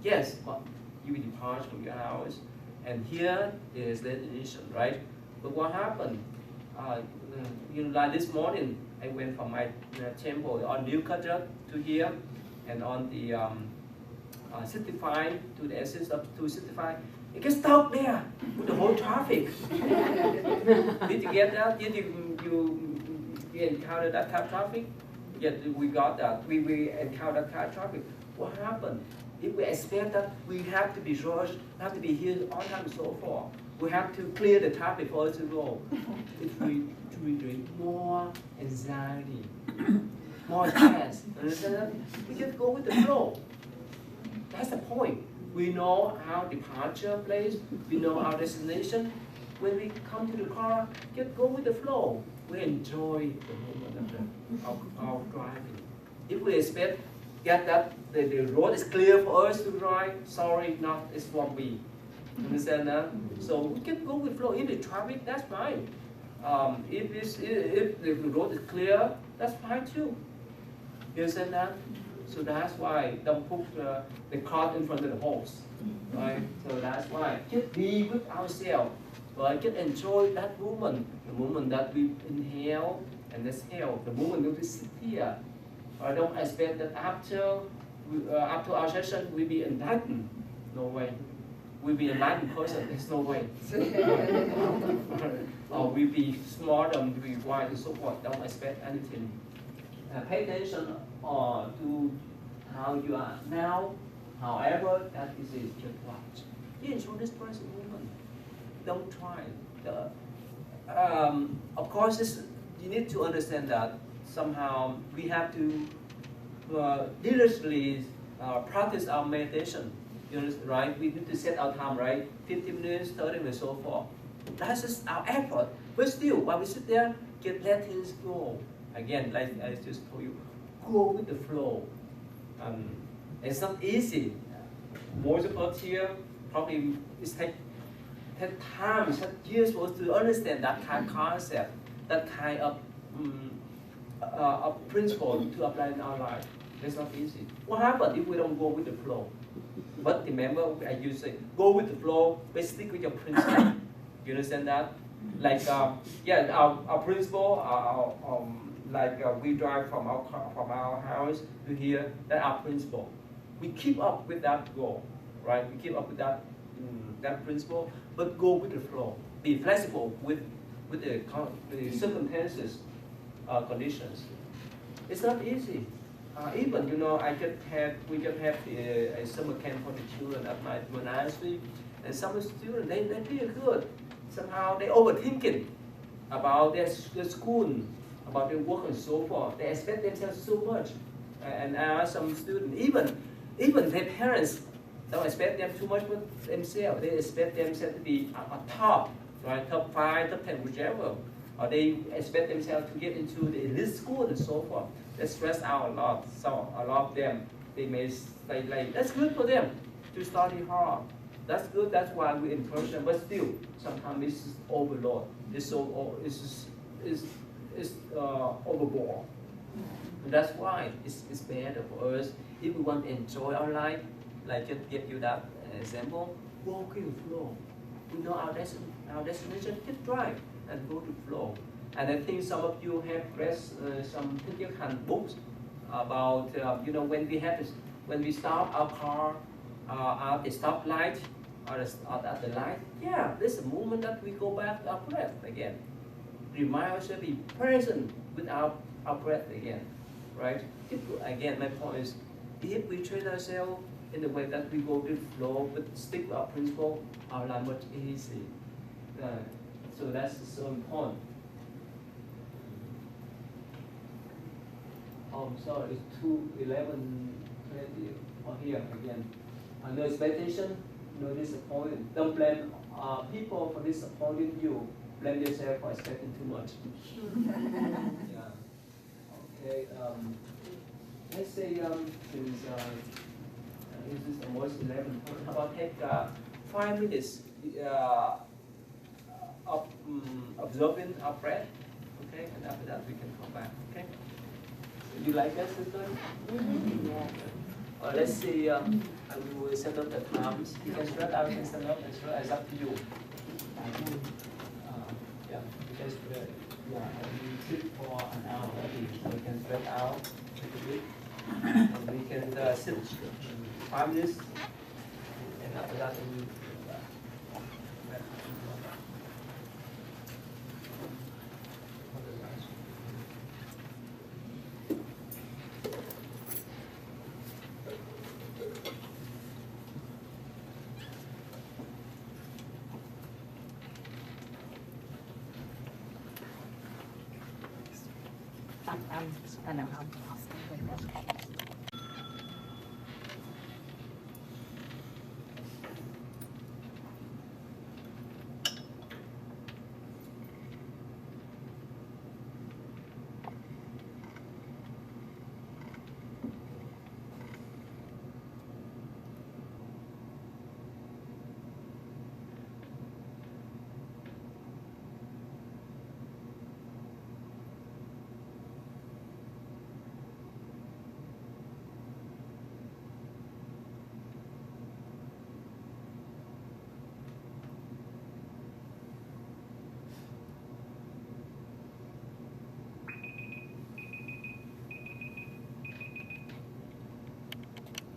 Yes, but you will depart from your house, and here is the destination, right? But what happened? Like this morning, I went from my temple on Newburg Rd to here, and on the 65 to the exit of 265. It gets stuck there with the whole traffic. Did you get that? Did you encounter that type of traffic? Yes, we got that. We encountered that kind of traffic. What happened? If we expect that we have to be rushed, have to be here on time and so forth, we have to clear the traffic for us to go. If we create more anxiety, more stress, understand? We just go with the flow. That's the point. We know our departure place, we know our destination. When we come to the car, just go with the flow. We enjoy the moment of driving. If we expect that the road is clear for us to drive, sorry, not, it's for me. Understand that? So we can go with flow. In the traffic, that's fine. If the road is clear, that's fine too. You understand that? So that's why don't put the cart in front of the horse, right? So that's why just be with ourselves, right? Just enjoy that moment, the moment that we inhale and exhale, the moment that we sit here. Don't expect that after our session we'll be enlightened. No way. We'll be an enlightened person. There's no way. Or we'll be smarter, we'll be wise and so forth. Don't expect anything. Pay attention to how you are now. However, that is just right. You enjoy this present moment. Don't try. Of course, you need to understand that somehow we have to diligently practice our meditation. You know, right? We need to set our time, right? 15 minutes, 30 minutes, so forth. That's just our effort. But still, while we sit there, let things go. Again, like I just told you, go with the flow. It's not easy. Most of us here probably take time, take years for us to understand that kind of concept, that kind of principle to apply in our life. It's not easy. What happens if we don't go with the flow? But remember, I used to say, go with the flow, but stick with your principle. You understand that? Like, yeah, our principle, we drive from our house to here. That's our principle. We keep up with that goal, right? We keep up with that principle, but go with the flow. Be flexible with the circumstances, conditions. It's not easy. Even, you know, we just had a summer camp for the children at my monastery, and some students, they feel good. Somehow they overthinking about their school, about their work and so forth. They expect themselves so much. And some students, even their parents don't expect them too much for themselves. They expect themselves to be a top, right? Top 5, top 10, whichever. Or they expect themselves to get into the elite school and so forth. They stress out a lot. So a lot of them, they may say, like, that's good for them to study hard. That's good. That's why we encourage them. But still, sometimes it's overload. It's overboard. And that's why it's better for us if we want to enjoy our life. Like just give you that example. Walk in flow. We know our destination. Just drive and go to flow. And I think some of you have read some Thich Hang Dat books about you know, when we stop our car at the stoplight or at the light. Yeah, there's a moment that we go back to our breath again. Remind ourselves to be present with our breath again, right? Again, my point is, if we train ourselves in the way that we go with flow, but stick to our principle, our life much easy. So that's so important. Sorry, it's 2:11:20 or here again. No expectation, no disappointment. Don't blame people for disappointing you. Blame yourself for expecting too much. Yeah. Okay. Let's say since this is almost 11. How about take 5 minutes of observing our breath? Okay, and after that we can come back. Okay. You like that, sister? Mm-hmm. Yeah. Let's see. We will set up the times. You can stretch out, you can stand up and stretch. It's up to you. Yeah, you can stretch. Yeah, and we sit for an hour already. So we can stretch out a little bit. And we can sit 5 minutes. And after that, we will. I know how.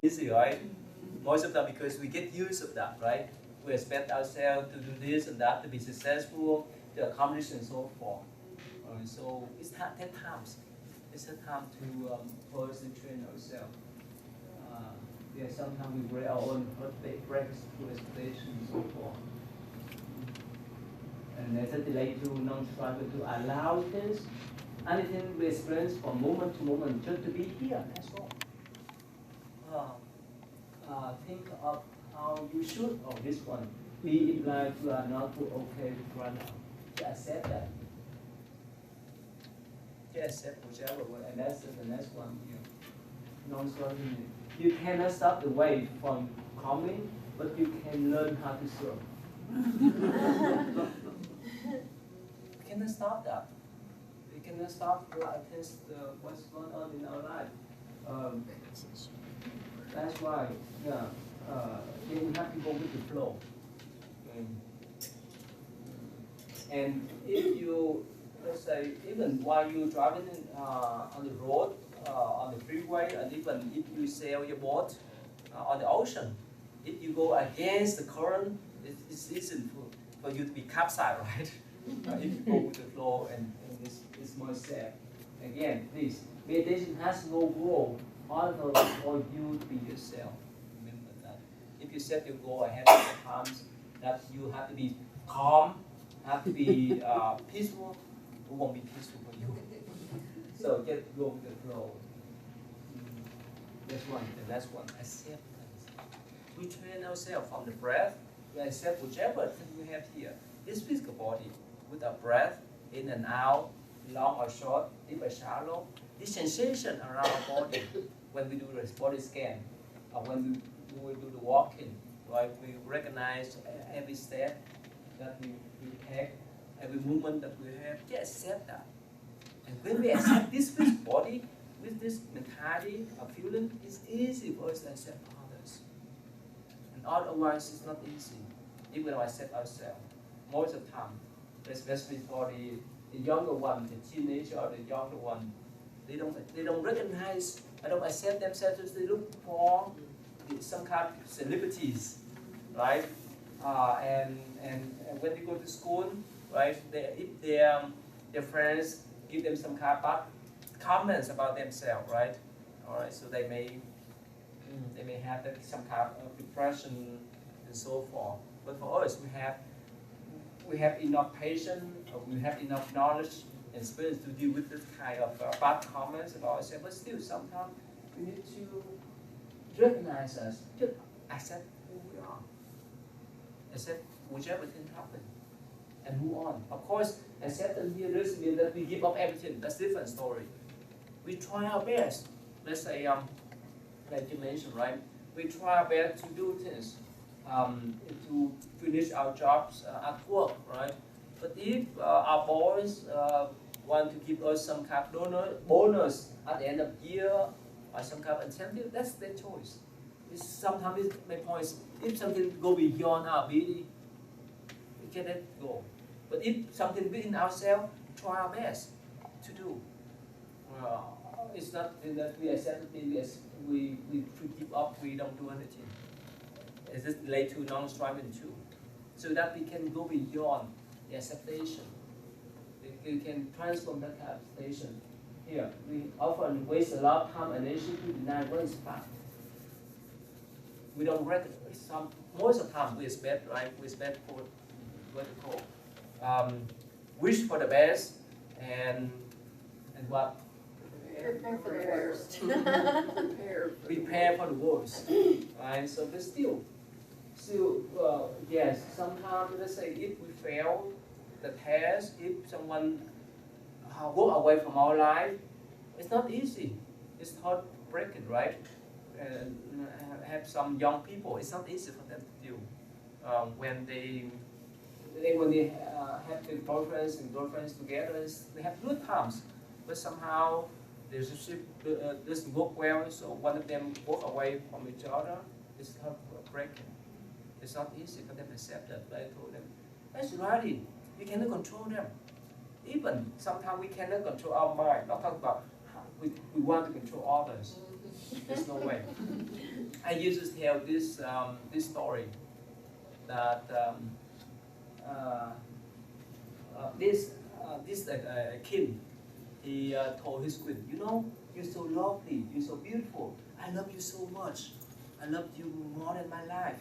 Easy, right? Most of them because we get used of that, right? We expect ourselves to do this and that, to be successful, to accomplish and so forth. So it's take time. It's a time to personally train ourselves. Yeah, sometimes we break our own breaks to expectation and so forth. And there's a delay to non-struggle to allow things, anything we experience from moment to moment, just to be here, that's all. Think of how you should, or this one, be in life you are not okay right now. To accept that. To accept whichever way, and that's the next one here. Non-struggling. You cannot stop the wave from coming, but you can learn how to surf. You cannot stop that. You cannot stop what's going on in our life. That's why, yeah, we have to go with the flow. And if you, let's say, even while you're driving on the road, on the freeway, and even if you sail your boat on the ocean, if you go against the current, it's easy for you to be capsized, right? If you go with the flow and it's more safe. Again, please, meditation has no goal other than for you to be yourself. Remember that. If you set your goal ahead of times, that you have to be calm, have to be peaceful, it won't be peaceful for you. So just go with the flow. That's one. The last one, acceptance. We train ourselves from the breath. We accept whichever thing we have here. This physical body, with our breath, in and out, long or short, deep or shallow. This sensation around our body when we do the body scan, or when we do the walking, right? We recognize every step that we take, every movement that we have. Just accept that. And when we accept this physical body, with this mentality of feeling, it's easy for us to accept others. And otherwise, it's not easy, even when we accept ourselves. Most of the time, especially for the younger one, the teenager or the younger one, they don't recognize, they don't accept themselves as they look for some kind of celebrities, right? And when they go to school, right, if their friends give them some kind of bad comments about themselves, right? All right, so they may have some kind of depression and so forth. But for us, we have enough patience, we have enough knowledge and experience to deal with this kind of bad comments about ourselves. But still, sometimes we need to recognize us, just accept who we are, accept whichever thing happens, and move on. Of course, acceptance here doesn't mean that we give up everything. That's a different story. We try our best. Let's say, like you mentioned, right? We try our best to do things, to finish our jobs at work, right? But if our boss want to give us some kind of bonus at the end of the year, or some kind of incentive, that's their choice. Sometimes my point is, if something go beyond our ability, we can let it go. But if something within ourselves, try our best to do. It's not that we accept it, we give up, we don't do anything. It's just related to non-striving too. So that we can go beyond the acceptation. We can transform that acceptation. Here, we often waste a lot of time and energy to deny what is fact. We don't recognize most of the time we expect, right? We expect for what we call wish for the best and what? Prepare for the worst. Prepare for the worst. Right? So, but still, yes, sometimes, let's say, if we fail the test, if someone walk away from our life, it's not easy. It's heartbreaking, right? And have some young people, it's not easy for them to do. When they have their boyfriends and girlfriends together, they have good times, but somehow the relationship doesn't work well, so one of them walk away from each other. It's heartbreaking. It's not easy for them to accept that. But I told them, that's reality. We cannot control them. Even sometimes we cannot control our mind. Not talking about how we want to control others. There's no way. I used to tell this this story that this king, he told his queen, you know, you're so lovely, you're so beautiful. I love you so much. I love you more than my life.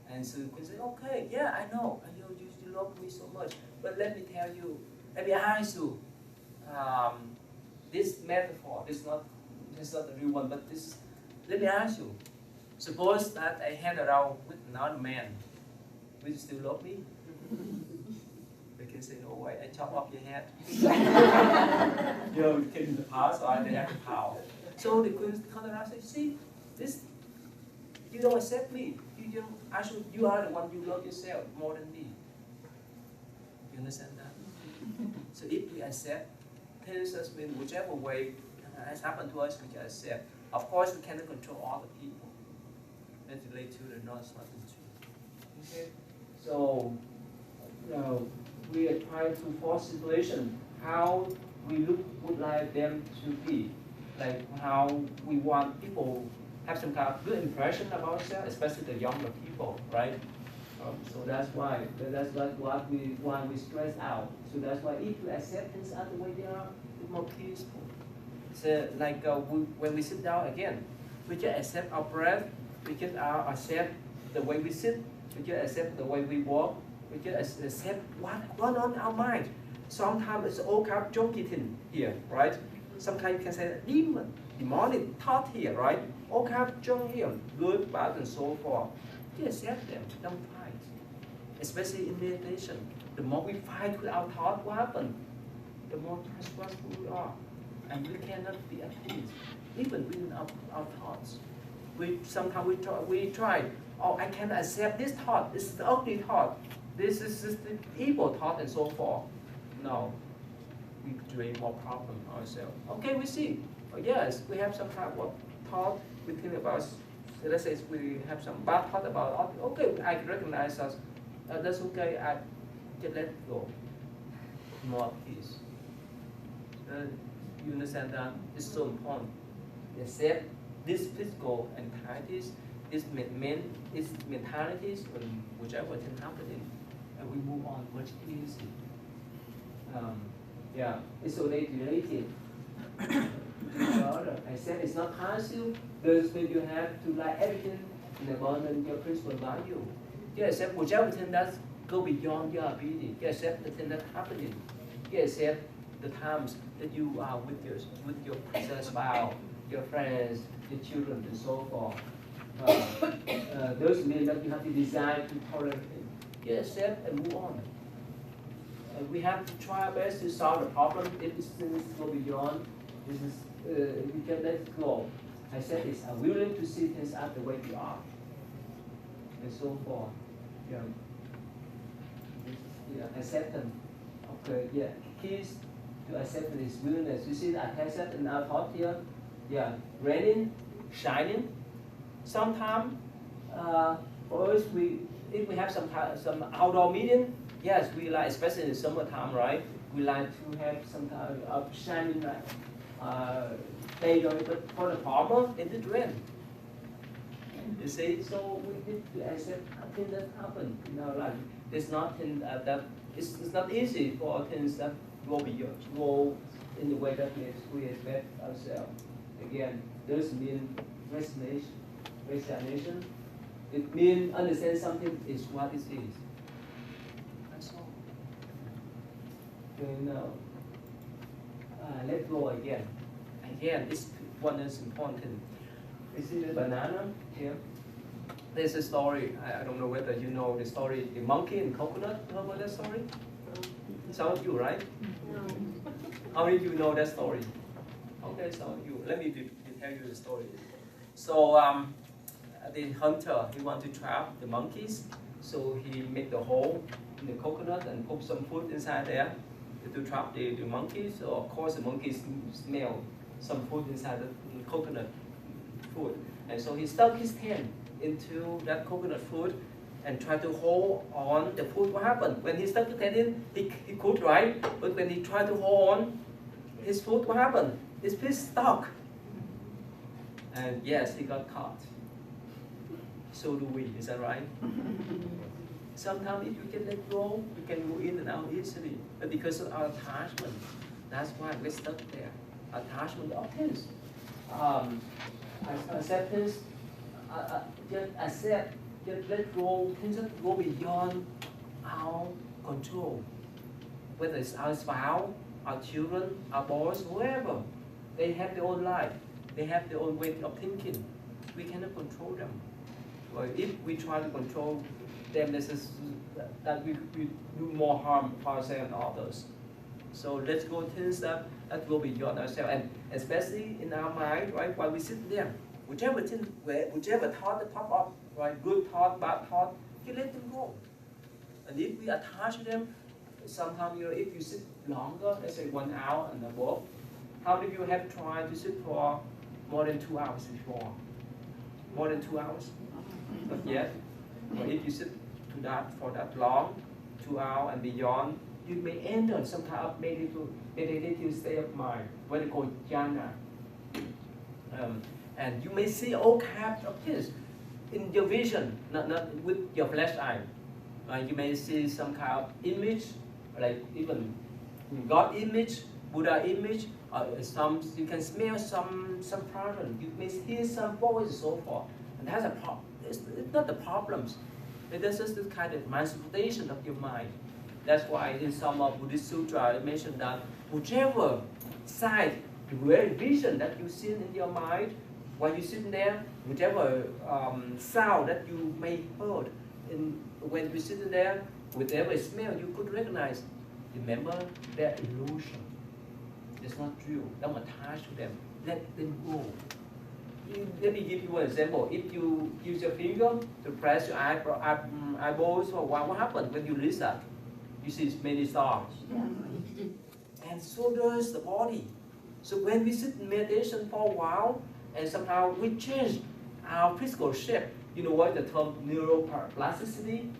And so you can say, okay, yeah, I know, you love me so much. But let me tell you, let me ask you, this metaphor, this is not the real one, but let me ask you, suppose that I hang around with another man, will you still love me? They can say, no way, I chop off your head. You can pass or they have the power. So the queen come around and say, see, this, you don't accept me. Actually, you are the one you love yourself more than me. You understand that? So if we accept, tells us in whichever way has happened to us, we can accept. Of course, we cannot control all the people. That's related to the non-smoking tree. Okay. So we are trying to force situation how we would like them to be, like how we want people have some kind of good impression about ourselves, especially the younger people, right? So that's why what we stress out. So that's why if you accept things as the way they are, it's more peaceful. So like when we sit down again, we just accept our breath, we just accept the way we sit, we just accept the way we walk, we just accept what's on our mind. Sometimes it's all kind of junky thing here, right? Sometimes you can say demonic thought here, right? All kind of junk here, good, bad, and so forth. Just accept them, don't fight. Especially in meditation, the more we fight with our thought, what happens? The more stressful we are, and we cannot be at peace, even within our thoughts. Sometimes we try. Oh, I cannot accept this thought. This is the ugly thought. This is the evil thought, and so forth. No, we create more problem ourselves. Okay, we see. Oh, yes, we have some kind of thought. We think about. Let's say we have some bad thought about. Okay, I recognize us. That's okay. I just let go. More peace. You understand that? It's so important. Accept this physical entities, this mentalities, whichever thing happening, and we move on much easier. Yeah, it's related. I said it's not passive. Those means you have to like everything in the abundance, your principal value. You accept whichever thing that go beyond your ability. You accept the thing that's happening. You accept the times that you are with your spouse, your friends, your children, and so forth. Those mean that you have to decide to tolerate it. You accept and move on. We have to try our best to solve the problem. If things go beyond, we can let it go. I said this, I'm willing to see things as the way they are, and so forth. Yeah. Acceptance. Okay, yeah. Keys to accept this willingness. You see the accept in our thought here? Yeah. Raining, shining. Sometimes, for us, if we have some outdoor meeting, yes, we like, especially in the summertime, right? We like to have some kind of shining light. But for the farmer, it did rain. You see, so we need to accept things that happen in our life. It's nothing that it's not easy for things that go in the way that we expect ourselves. Again, those mean resignation. It means understand something is what it is. That's all. Okay, now, let go again. Again, this one is important. You see the banana here? There's a story, I don't know whether you know the story, the monkey and coconut. You know about that story? Some of you, right? No. How many of you know that story? Okay, some of you. Let me tell you the story. So the hunter, he wanted to trap the monkeys, so he made the hole in the coconut and put some food inside there to trap the monkeys. So of course the monkeys smell some food inside the coconut food. And so he stuck his hand into that coconut food and tried to hold on the food. What happened? When he stuck his hand in, he could, right? But when he tried to hold on his food, what happened? His piece stuck. And yes, he got caught. So do we, is that right? Sometimes if you can let go, you can go in and out easily. But because of our attachment, that's why we're stuck there. Attachment of things. Acceptance, just accept, just let go, things that go beyond our control. Whether it's our spouse, our children, our boss, whoever, they have their own life, they have their own way of thinking. We cannot control them. Well, if we try to control them, that we do more harm for ourselves and others. So let's go things that go beyond ourselves, and especially in our mind, right? While we sit there, whichever thought that pop up, right? Good thought, bad thought, you let them go. And if we attach them, sometimes if you sit longer, let's say 1 hour and above, how many of you have tried to sit for more than 2 hours before? More than 2 hours? Not yet. But if you sit for that long, 2 hours and beyond, you may enter some kind of meditative state of mind, what they call jhana. And you may see all kinds of things in your vision, not with your flesh eye. You may see some kind of image, like even God image, Buddha image, you can smell some problem. You may hear some voice and so forth. And that's a problem. It's not the problems. It's just this kind of manifestation of your mind. That's why in some of Buddhist Sutra, it mentioned that whichever side, the very vision that you see in your mind, while you're sitting there, whichever sound that you may heard, when you're sitting there, whatever smell you could recognize, remember they're illusion. It's not true. Don't attach to them. Let them go. Let me give you an example. If you use your finger to press your eyeballs, what happens when you listen? You see many stars. Yeah. And so does the body. So when we sit in meditation for a while, and somehow we change our physical shape, you know what the term neuroplasticity?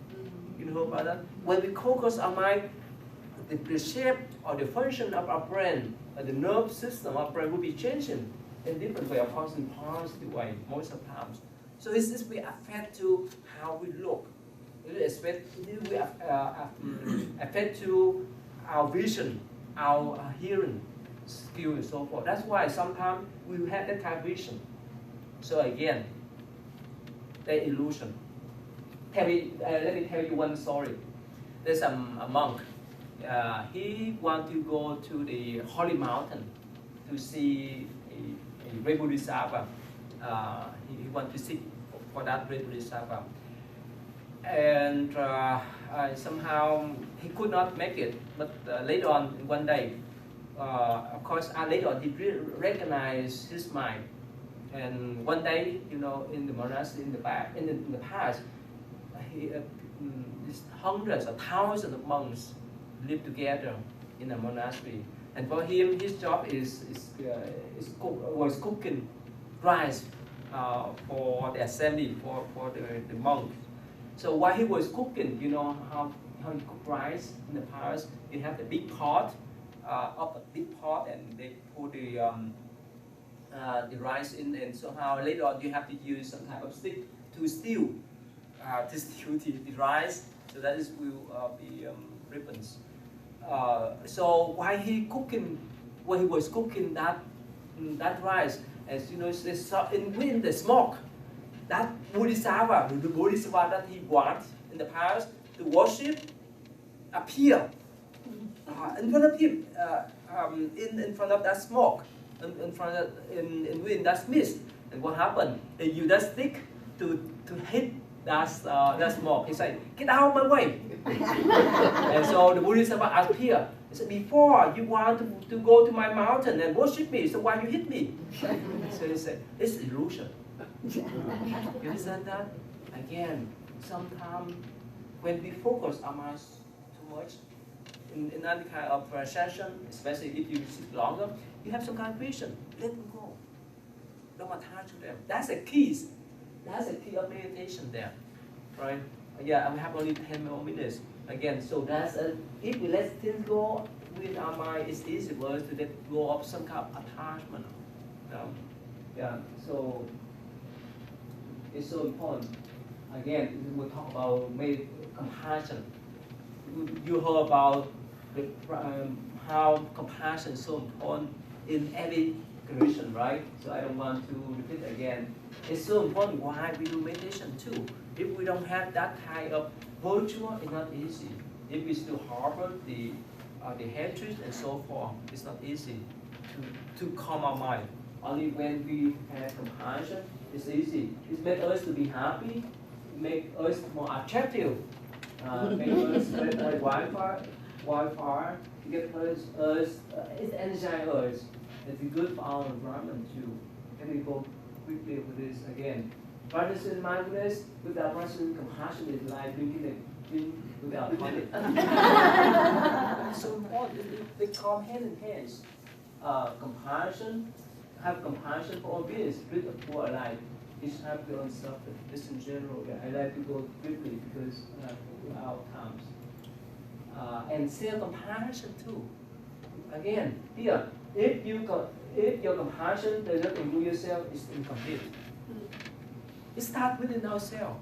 You know about that? When we focus our mind, the shape or the function of our brain, the nerve system of our brain will be changing in different way, of course, in positive way, most of the times. So this will affect to how we look. It will affect to our vision, our hearing skill, and so forth. That's why sometimes we have that kind of vision. So again, the illusion. Let me tell you one story. There's a monk. He wanted to go to the holy mountain to see a great Bodhisattva. He wanted to seek for that great Bodhisattva. And somehow he could not make it. But later on, one day, of course, later on, he recognized his mind. And one day, you know, in the monastery in the past, hundreds or thousands of monks live together in a monastery. And for him, his job was cooking rice for the assembly, for the monks. So while he was cooking, you know how you cook rice in the past, you have the big pot, and they put the rice in, and somehow later on you have to use some type of stick to stew the rice, so that will be ribbons. So while he was cooking that rice, as you know, in the smoke, that Bodhisattva, the Bodhisattva that he wanted in the past to worship, appear in front of him, in front of that smoke, in that mist. And what happened? They used that stick to hit that smoke. He said, "Get out of my way!" And so the Bodhisattva appeared. He said, "Before you want to go to my mountain and worship me, so why you hit me?" So he said, "It's illusion." You understand that? Again, sometimes when we focus our minds too much in any kind of session, especially if you sit longer, you have some kind of vision. Let them go. Don't attach to them. That's a key. That's a key of meditation there, right? Yeah, we have only 10 more minutes. Again, so that's if we let things go with our mind, it's easy for us to let go of some kind of attachment. Yeah, so it's so important. Again, we'll talk about compassion. You heard about how compassion is so important in every condition, right? So I don't want to repeat again. It's so important why we do meditation too. If we don't have that kind of virtue, it's not easy. If we still harbor the hatred and so forth, it's not easy to calm our mind. Only when we have compassion, it's easy. It makes us to be happy, make us more attractive, make us better wildfire, get us it energizes us. It's good for our environment too. Let me go quickly with this again. Practicing mindfulness without practicing compassion is like drinking a drink without tonic. It's so important. They come hand in hand. Compassion, have compassion for all beings, treat the poor alike. Each have their own suffering. This in general. I like to go quickly because our times. And self-compassion too. Again, here, if your compassion does not include yourself, it's incomplete. It starts within ourselves.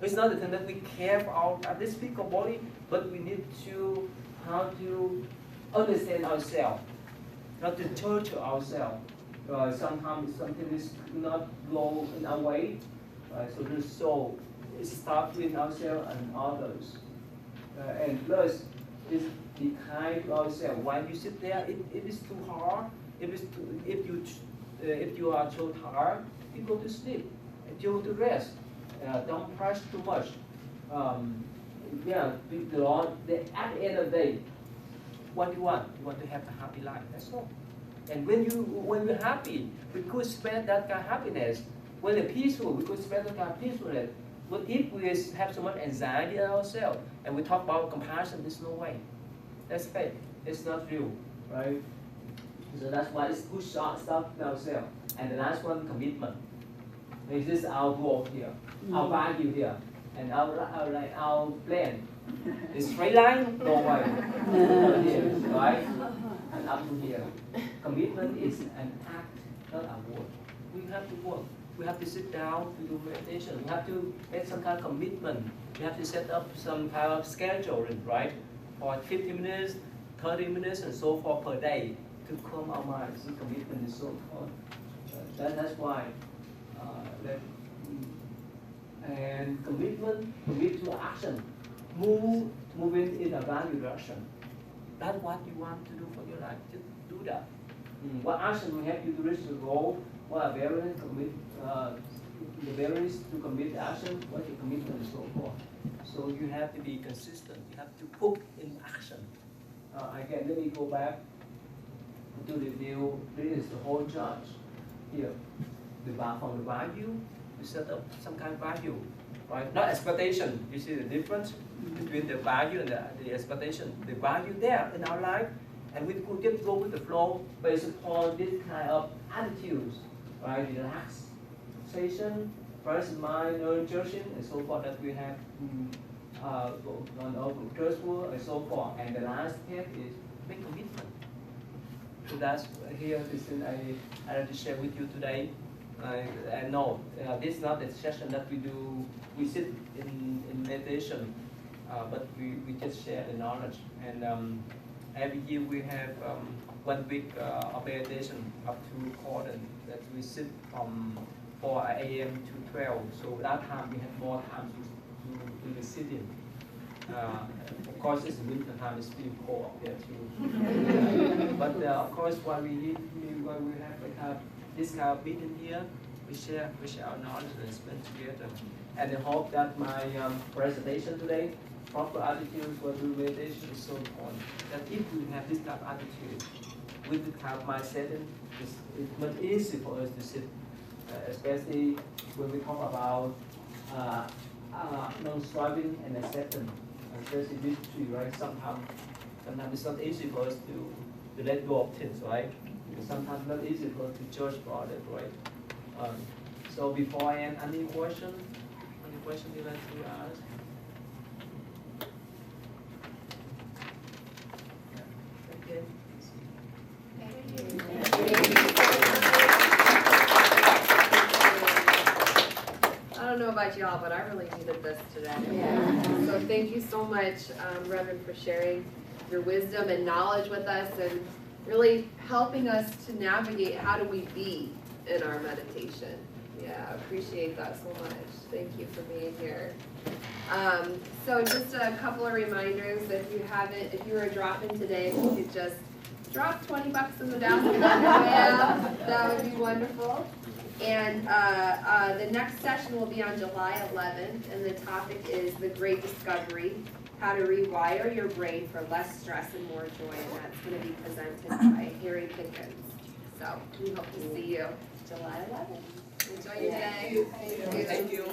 It's not the thing that we care for this physical body, but we need to how to understand ourselves, not to torture ourselves. Sometimes something is not go in our way, so the soul it starts with ourselves and others, and plus is be kind to ourselves. While you sit there, it is too hard. If you are so tired, you go to sleep. You go to rest. Don't press too much. At the end of the day, what do you want? You want to have a happy life. That's all. And when you're happy, we could spread that kind of happiness. When we're peaceful, we could spread that kind of peacefulness. But if we have so much anxiety in ourselves, and we talk about compassion, there's no way. That's fake. It's not real, right? So that's why it's good stuff in ourselves. And the last one, commitment. This is our goal here, our value here, and our plan. The straight line, no way. Here, right? And up to here. Commitment is an act, not a word. We have to work. We have to sit down to do meditation. We have to make some kind of commitment. We have to set up some kind of scheduling, right? For 15 minutes, 30 minutes, and so forth per day to calm our minds. The commitment is so important. That's why. And commit to action, moving in a value direction. That's what you want to do for your life. Just do that. What action will help you to reach the goal? What are barriers the barriers to commit action? What your commitment and so forth. So you have to be consistent. You have to put in action. Again, let me go back to review. This is the whole charge here. From the value, we set up some kind of value, right? Not expectation. You see the difference between the value and the expectation. The value there in our life, and we could just go with the flow based upon this kind of attitudes, right? Relaxation, present mind, nurturing, and so forth that we have on our trustful and so forth. And the last step is make commitment. So that's here. This thing I like to share with you today. And no, this is not the session that we do. We sit in meditation, but we just share the knowledge. And every year we have 1 week of meditation up to quarter that we sit from 4 a.m. to 12. So that time we have more time to be sitting. Of course, it's winter time. It's still cold up there too. But of course, when we have this kind of meeting here, we share our knowledge and spend together. And I hope that my presentation today, proper attitude for doing meditation is so important. That if we have this kind of attitude, with this kind of mindset, it's much easier for us to sit, especially when we talk about non-striving and acceptance, especially these three, right? Sometimes it's not easy for us to let go of things, right? Sometimes not easy for us to judge for others, right? So before I end, any question you like to ask? Okay. I don't know about y'all, but I really needed this today. Yeah. So thank you so much, Reverend, for sharing your wisdom and knowledge with us. And really helping us to navigate how do we be in our meditation. Yeah, I appreciate that so much. Thank you for being here. So just a couple of reminders, if you were dropping today, if you could just drop 20 bucks in the basket on your way out, that would be wonderful. And the next session will be on July 11th, and the topic is the Great Discovery, how to rewire your brain for less stress and more joy, and that's going to be presented by Harry Pickens. So we hope to see you July 11th. Enjoy your day. Thank you.